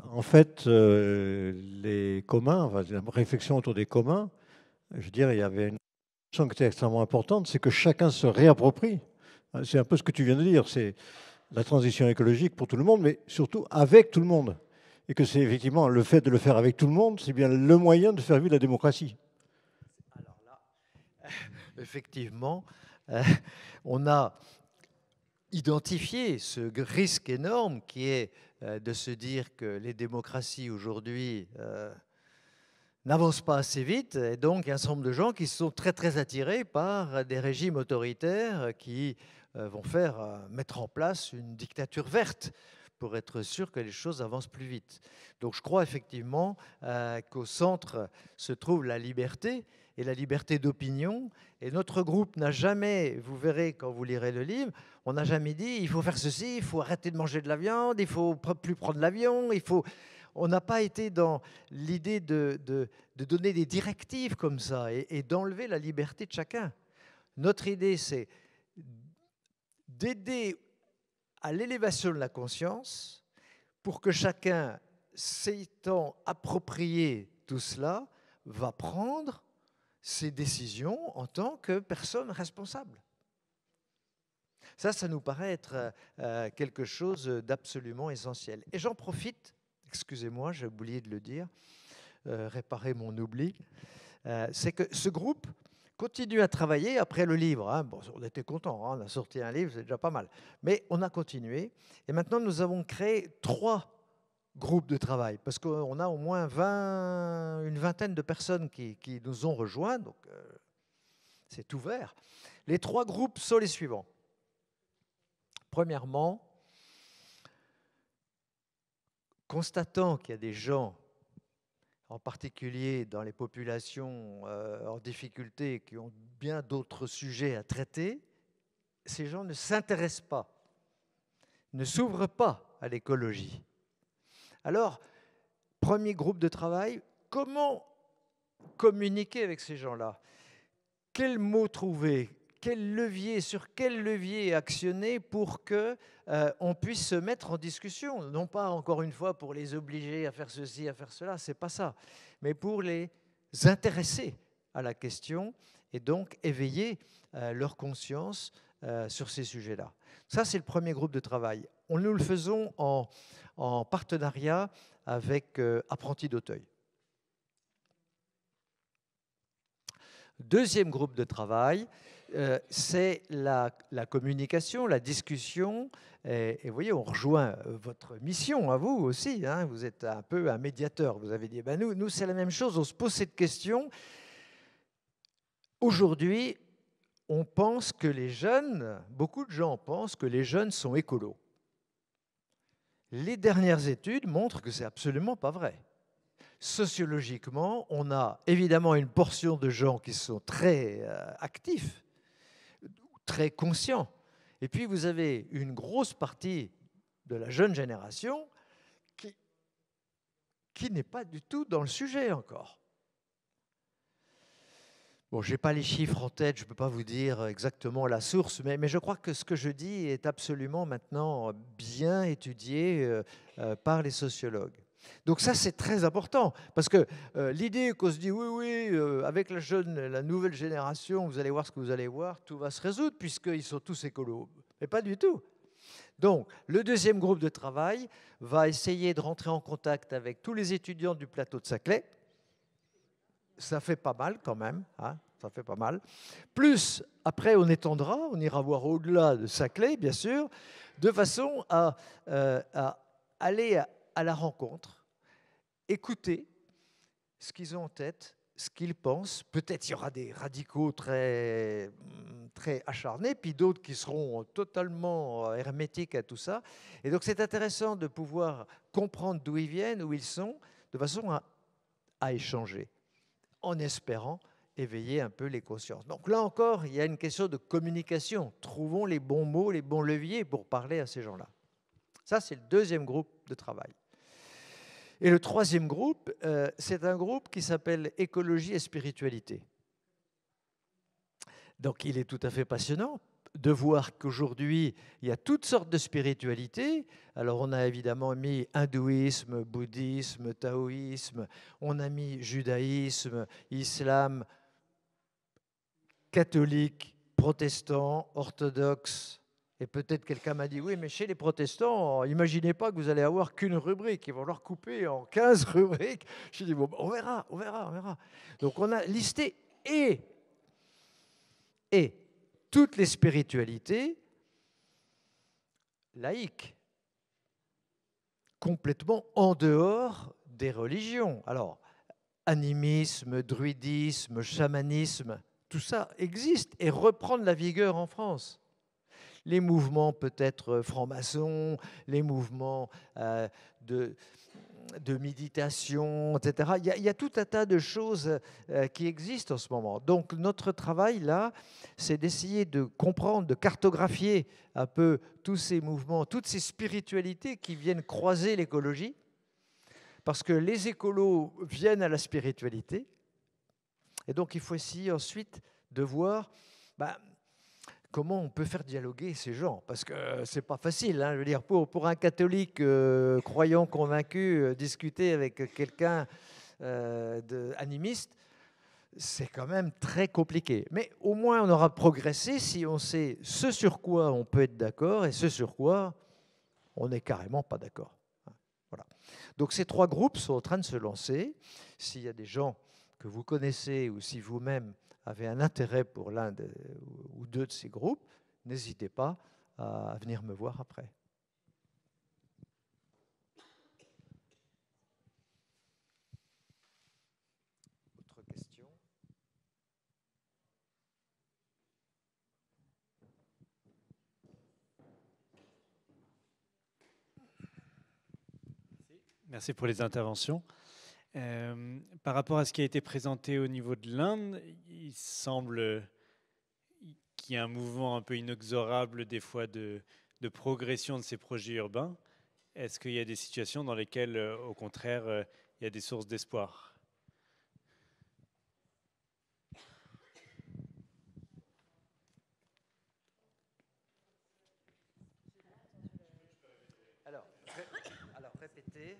En fait, les communs, enfin, la réflexion autour des communs, je dirais, il y avait une chose qui était extrêmement importante, c'est que chacun se réapproprie. C'est un peu ce que tu viens de dire, c'est la transition écologique pour tout le monde, mais surtout avec tout le monde. Et que c'est effectivement le fait de le faire avec tout le monde, c'est bien le moyen de faire vivre la démocratie. Alors là, effectivement, on a identifié ce risque énorme qui est de se dire que les démocraties aujourd'hui n'avancent pas assez vite, et donc il y a un certain nombre de gens qui sont très très attirés par des régimes autoritaires qui vont mettre en place une dictature verte pour être sûr que les choses avancent plus vite. Donc je crois effectivement qu'au centre se trouve la liberté, et la liberté d'opinion. Et notre groupe n'a jamais, vous verrez quand vous lirez le livre, on n'a jamais dit il faut faire ceci, il faut arrêter de manger de la viande, il faut plus prendre l'avion, on n'a pas été dans l'idée de donner des directives comme ça et d'enlever la liberté de chacun. Notre idée, c'est d'aider à l'élévation de la conscience pour que chacun, s'étant approprié tout cela, va prendre ses décisions en tant que personne responsable. Ça nous paraît être quelque chose d'absolument essentiel. Et j'en profite, excusez-moi, j'ai oublié de le dire, réparer mon oubli, c'est que ce groupe continue à travailler après le livre. Hein. Bon, on était contents, hein, on a sorti un livre, c'est déjà pas mal. Mais on a continué. Et maintenant, nous avons créé 3 groupes de travail, parce qu'on a au moins une vingtaine de personnes qui nous ont rejoints, donc c'est ouvert. Les 3 groupes sont les suivants. Premièrement, constatant qu'il y a des gens, en particulier dans les populations en difficulté, qui ont bien d'autres sujets à traiter, ces gens ne s'intéressent pas, ne s'ouvrent pas à l'écologie. Alors, premier groupe de travail, comment communiquer avec ces gens-là? Quels mots trouver? Sur quel levier actionner pour qu'on puisse se mettre en discussion? Non pas, encore une fois, pour les obliger à faire ceci, à faire cela, c'est pas ça, mais pour les intéresser à la question et donc éveiller leur conscience sur ces sujets-là. Ça, c'est le premier groupe de travail. Nous le faisons en partenariat avec Apprentis d'Auteuil. Deuxième groupe de travail, c'est la communication, la discussion. Et vous voyez, on rejoint votre mission à vous aussi. Hein, vous êtes un peu un médiateur. Vous avez dit, ben nous c'est la même chose, on se pose cette question. Aujourd'hui, on pense que les jeunes, beaucoup de gens pensent que les jeunes sont écolos. Les dernières études montrent que c'est absolument pas vrai. Sociologiquement, on a évidemment une portion de gens qui sont très actifs, très conscients. Et puis vous avez une grosse partie de la jeune génération qui n'est pas du tout dans le sujet encore. Bon, je n'ai pas les chiffres en tête, je ne peux pas vous dire exactement la source, mais je crois que ce que je dis est absolument maintenant bien étudié par les sociologues. Donc ça, c'est très important, parce que l'idée qu'on se dit, oui, avec la nouvelle génération, vous allez voir ce que vous allez voir, tout va se résoudre, puisqu'ils sont tous écolos. Mais pas du tout. Donc, le deuxième groupe de travail va essayer de rentrer en contact avec tous les étudiants du plateau de Saclay. Ça fait pas mal quand même, hein, ça fait pas mal. Plus, après, on étendra, on ira voir au-delà de Saclay, bien sûr, de façon à aller à la rencontre, écouter ce qu'ils ont en tête, ce qu'ils pensent. Peut-être il y aura des radicaux très, très acharnés, puis d'autres qui seront totalement hermétiques à tout ça. Et donc c'est intéressant de pouvoir comprendre d'où ils viennent, où ils sont, de façon à échanger, en espérant éveiller un peu les consciences. Donc là encore, il y a une question de communication. Trouvons les bons mots, les bons leviers pour parler à ces gens-là. Ça, c'est le deuxième groupe de travail. Et le troisième groupe, c'est un groupe qui s'appelle Écologie et Spiritualité. Donc il est tout à fait passionnant de voir qu'aujourd'hui, il y a toutes sortes de spiritualités. Alors on a évidemment mis hindouisme, bouddhisme, taoïsme, on a mis judaïsme, islam, catholique, protestant, orthodoxe. Et peut-être quelqu'un m'a dit, oui, mais chez les protestants, imaginez pas que vous allez avoir qu'une rubrique. Ils vont leur couper en 15 rubriques. Je dis, bon, on verra. Donc on a listé et toutes les spiritualités laïques, complètement en dehors des religions. Alors, animisme, druidisme, chamanisme, tout ça existe et reprend de la vigueur en France. Les mouvements peut-être francs-maçons, les mouvements de méditation, etc. Il y a tout un tas de choses qui existent en ce moment. Donc notre travail là, c'est d'essayer de comprendre, de cartographier un peu tous ces mouvements, toutes ces spiritualités qui viennent croiser l'écologie, parce que les écolos viennent à la spiritualité, et donc il faut essayer ensuite de voir comment on peut faire dialoguer ces gens, parce que c'est pas facile. Hein, je veux dire, pour un catholique croyant convaincu, discuter avec quelqu'un d'animiste, c'est quand même très compliqué. Mais au moins, on aura progressé si on sait ce sur quoi on peut être d'accord et ce sur quoi on n'est carrément pas d'accord. Voilà. Donc ces 3 groupes sont en train de se lancer. S'il y a des gens que vous connaissez ou si vous-même avez un intérêt pour l'un ou 2 de ces groupes, n'hésitez pas à venir me voir après. Merci pour les interventions. Par rapport à ce qui a été présenté au niveau de l'Inde, il semble qu'il y a un mouvement un peu inexorable des fois de progression de ces projets urbains. Est-ce qu'il y a des situations dans lesquelles, au contraire, il y a des sources d'espoir ? Alors répétez.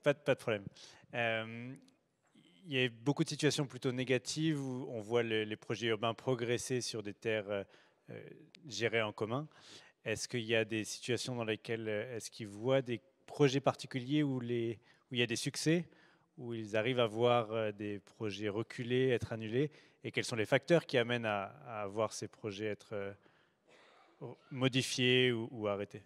Pas de problème. Il y a beaucoup de situations plutôt négatives où on voit les projets urbains progresser sur des terres gérées en commun. Est-ce qu'il y a des situations dans lesquelles, est-ce qu'ils voient des projets particuliers où il y a des succès, où ils arrivent à voir des projets reculer, être annulés, et quels sont les facteurs qui amènent à voir ces projets être modifiés ou arrêtés?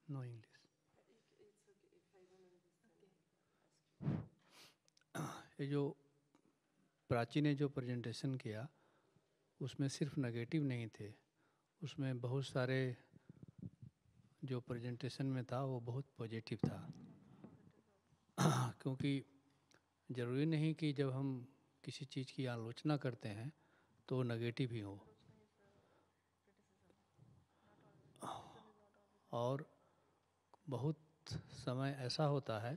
No English. ये जो प्राची ने जो प्रेजेंटेशन किया उसमें सिर्फ नेगेटिव नहीं थे, उसमें बहुत सारे जो प्रेजेंटेशन में था वो बहुत पॉजिटिव था। क्योंकि ज़रूरी नहीं कि जब हम किसी चीज़ की आलोचना करते हैं तो नेगेटिव ही हो, और बहुत समय ऐसा होता है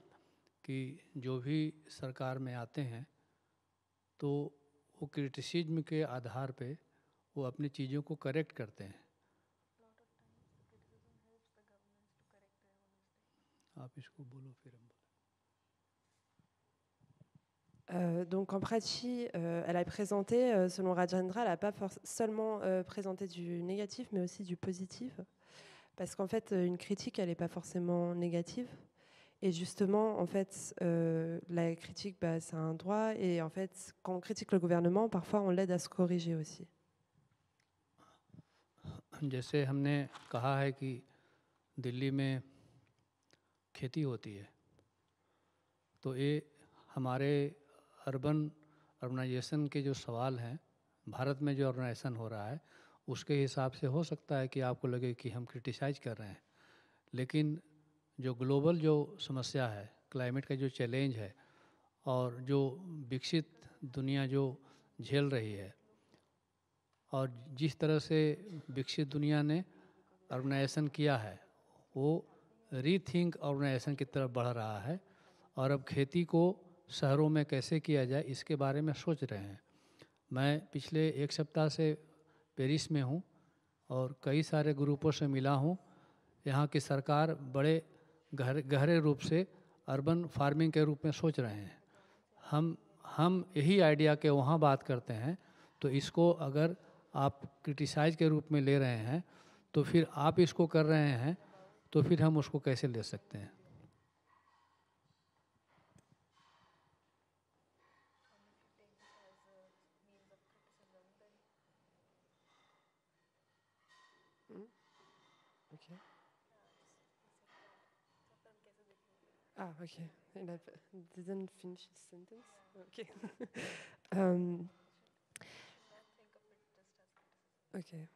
कि जो भी सरकार में आते हैं तो वो क्रिटिसिज्म के आधार पे वो अपनी चीज़ों को करेक्ट करते हैं। आप इसको बोलो फिर हम Donc en Prachi, elle a présenté, selon Rajendra, elle n'a pas seulement présenté du négatif, mais aussi du positif. Parce qu'en fait, une critique, elle n'est pas forcément négative. Et justement, en fait, la critique, c'est un droit. Et en fait, quand on critique le gouvernement, parfois, on l'aide à se corriger aussi. जैसे हमने कहा है कि दिल्ली में खेती होती है, तो ये हमारे अर्बनाइजेशन के जो सवाल हैं, भारत में जो अर्बनाइजेशन हो रहा है उसके हिसाब से हो सकता है कि आपको लगे कि हम क्रिटिसाइज कर रहे हैं, लेकिन जो ग्लोबल जो समस्या है, क्लाइमेट का जो चैलेंज है और जो विकसित दुनिया जो झेल रही है, और जिस तरह से विकसित दुनिया ने ऑर्गेनाइजेशन किया है वो रीथिंक ऑर्गेनाइजेशन की तरफ बढ़ रहा है, और अब खेती को शहरों में कैसे किया जाए इसके बारे में सोच रहे हैं। मैं पिछले एक सप्ताह से पेरिस में हूँ और कई सारे ग्रुपों से मिला हूँ। यहाँ की सरकार बड़े गहरे रूप से अर्बन फार्मिंग के रूप में सोच रहे हैं। हम यही आइडिया के वहाँ बात करते हैं, तो इसको अगर आप क्रिटिसाइज के रूप में ले रहे हैं तो फिर आप इसको कर रहे हैं, तो फिर हम उसको कैसे ले सकते हैं? Okay. Ah, okay. Didn't finish his sentence. Okay. Okay.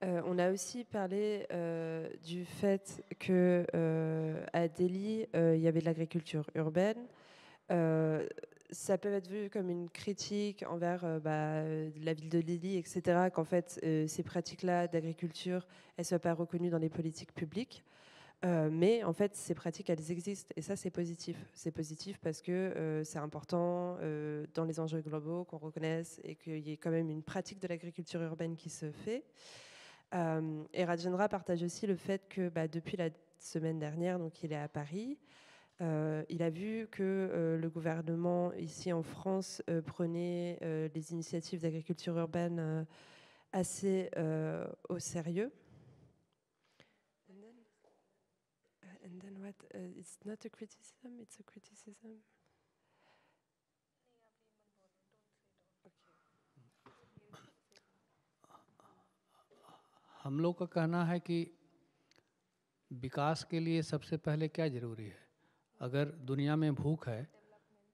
On a aussi parlé du fait que à Delhi, il y avait de l'agriculture urbaine. Ça peut être vu comme une critique envers la ville de Delhi, etc., qu'en fait, ces pratiques-là d'agriculture, elles ne soient pas reconnues dans les politiques publiques. Mais en fait, ces pratiques, elles existent. Et ça, c'est positif. C'est positif parce que c'est important dans les enjeux globaux qu'on reconnaisse et qu'il y ait quand même une pratique de l'agriculture urbaine qui se fait. Et Rajendra partage aussi le fait que depuis la semaine dernière, donc il est à Paris, il a vu que le gouvernement ici en France prenait les initiatives d'agriculture urbaine assez au sérieux. And then what? It's not a criticism, it's a criticism. हम लोग का कहना है कि विकास के लिए सबसे पहले क्या ज़रूरी है। अगर दुनिया में भूख है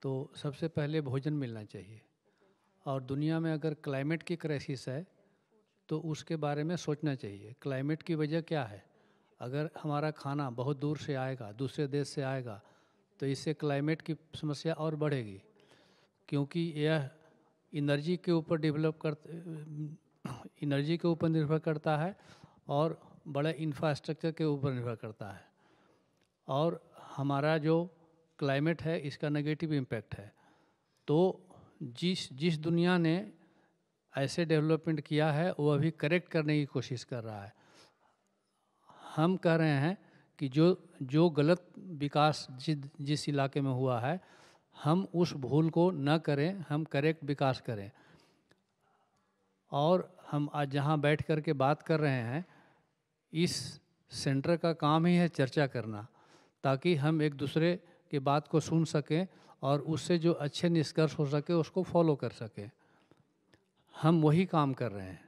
तो सबसे पहले भोजन मिलना चाहिए, और दुनिया में अगर क्लाइमेट की क्राइसिस है तो उसके बारे में सोचना चाहिए। क्लाइमेट की वजह क्या है? अगर हमारा खाना बहुत दूर से आएगा, दूसरे देश से आएगा, तो इससे क्लाइमेट की समस्या और बढ़ेगी, क्योंकि यह एनर्जी के ऊपर एनर्जी के ऊपर निर्भर करता है और बड़े इंफ्रास्ट्रक्चर के ऊपर निर्भर करता है। और हमारा जो क्लाइमेट है इसका नेगेटिव इम्पैक्ट है। तो जिस दुनिया ने ऐसे डेवलपमेंट किया है वो अभी करेक्ट करने की कोशिश कर रहा है। हम कह रहे हैं कि जो गलत विकास जिस इलाके में हुआ है, हम उस भूल को न करें, हम करेक्ट विकास करें। और हम आज जहाँ बैठ कर के बात कर रहे हैं, इस सेंटर का काम ही है चर्चा करना, ताकि हम एक दूसरे की बात को सुन सकें और उससे जो अच्छे निष्कर्ष हो सके उसको फॉलो कर सकें। हम वही काम कर रहे हैं।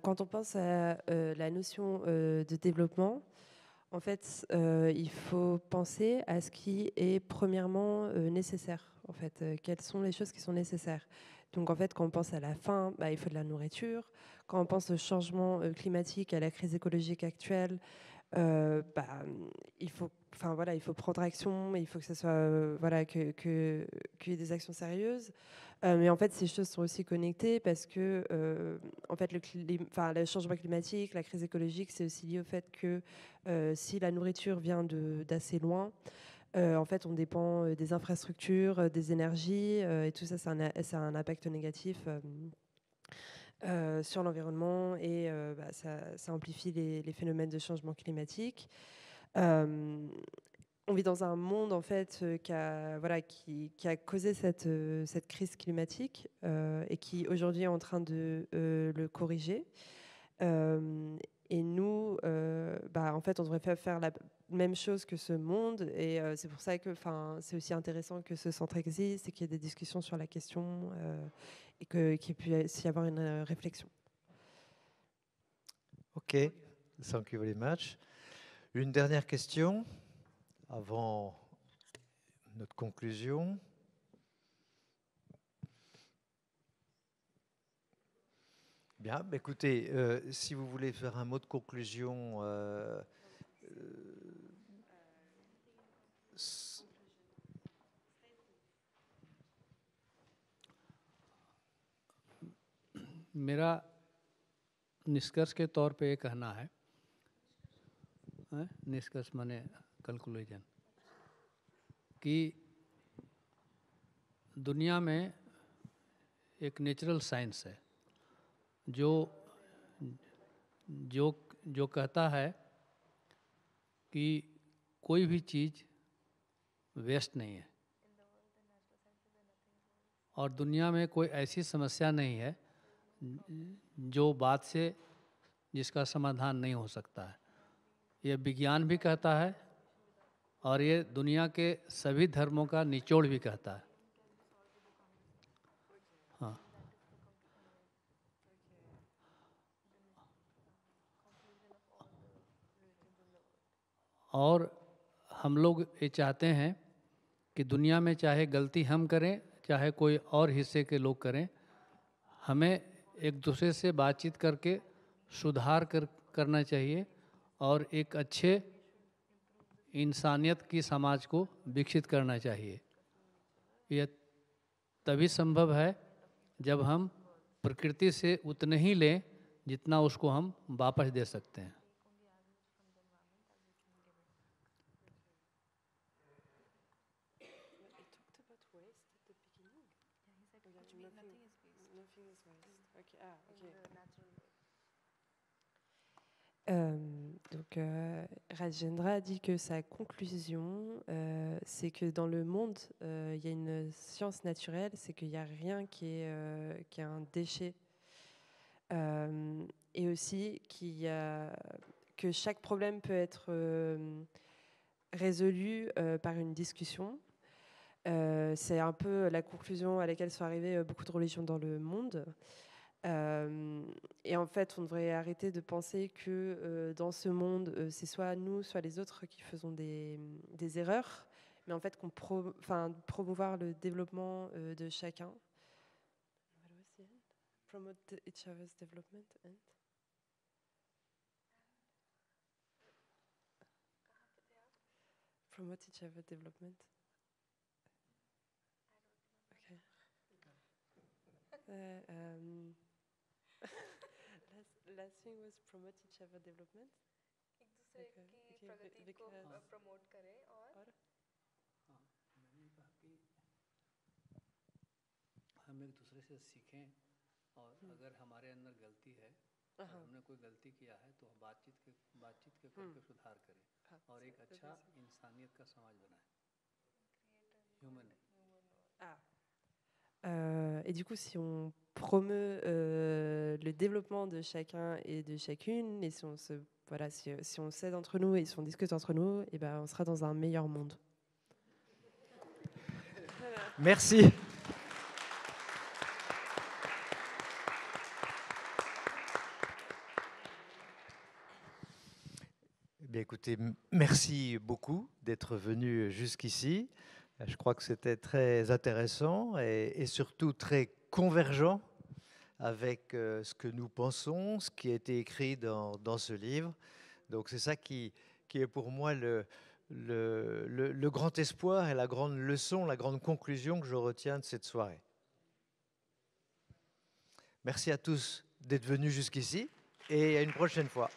Quand on pense à la notion de développement, en fait, il faut penser à ce qui est premièrement nécessaire. En fait, quelles sont les choses qui sont nécessaires. Donc, en fait, quand on pense à la faim, il faut de la nourriture. Quand on pense au changement climatique, à la crise écologique actuelle, il faut prendre action. Il faut que ce soit qu'il y ait des actions sérieuses. Mais en fait, ces choses sont aussi connectées parce que en fait, le changement climatique, la crise écologique, c'est aussi lié au fait que si la nourriture vient d'assez loin, en fait, on dépend des infrastructures, des énergies, et tout ça, ça a un impact négatif sur l'environnement et ça amplifie les phénomènes de changement climatique. On vit dans un monde en fait qui a causé cette crise climatique et qui aujourd'hui est en train de le corriger. Et nous, en fait, on devrait faire la même chose que ce monde. Et c'est pour ça que c'est aussi intéressant que ce centre existe et qu'il y ait des discussions sur la question et qu'il puisse y avoir une réflexion. OK, thank you very much. Une dernière question avant notre conclusion. Bien, écoutez, si vous voulez faire un mot de conclusion, मेरा निष्कर्ष के तौर पे ये कहना है, निष्कर्ष माने कंक्लूजन, कि दुनिया में एक नेचुरल साइंस है जो कहता है कि कोई भी चीज़ वेस्ट नहीं है, और दुनिया में कोई ऐसी समस्या नहीं है जो बात से जिसका समाधान नहीं हो सकता है। ये विज्ञान भी कहता है और ये दुनिया के सभी धर्मों का निचोड़ भी कहता है। हाँ, और हम लोग ये चाहते हैं कि दुनिया में चाहे गलती हम करें चाहे कोई और हिस्से के लोग करें, हमें एक दूसरे से बातचीत करके सुधार करना चाहिए और एक अच्छे इंसानियत की समाज को विकसित करना चाहिए। यह तभी संभव है जब हम प्रकृति से उतने ही लें जितना उसको हम वापस दे सकते हैं। Donc, Rajendra a dit que sa conclusion, c'est que dans le monde, il y a une science naturelle, c'est qu'il n'y a rien qui est un déchet. Et aussi que chaque problème peut être résolu par une discussion. C'est un peu la conclusion à laquelle sont arrivées beaucoup de religions dans le monde. Et en fait, on devrait arrêter de penser que dans ce monde, c'est soit nous, soit les autres qui faisons des erreurs, mais en fait, promouvoir le développement de chacun. Promote each other's development and promote each other's development. Okay. Last thing was promote each other development. एक दूसरे की प्रगति को प्रमोट करें और हम एक दूसरे से सीखें और अगर हमारे अंदर गलती है और हमने कोई गलती किया है तो बातचीत के करके सुधार करें और एक अच्छा इंसानियत का समाज बनाएं। Et du coup, si on promeut le développement de chacun et de chacune, et si on s'aide entre nous et si on discute entre nous, et ben, on sera dans un meilleur monde. Merci. Bien, écoutez, merci beaucoup d'être venu jusqu'ici. Je crois que c'était très intéressant et surtout très convergent avec ce que nous pensons, ce qui a été écrit dans ce livre. Donc c'est ça qui est pour moi le grand espoir et la grande leçon, la grande conclusion que je retiens de cette soirée. Merci à tous d'être venus jusqu'ici et à une prochaine fois.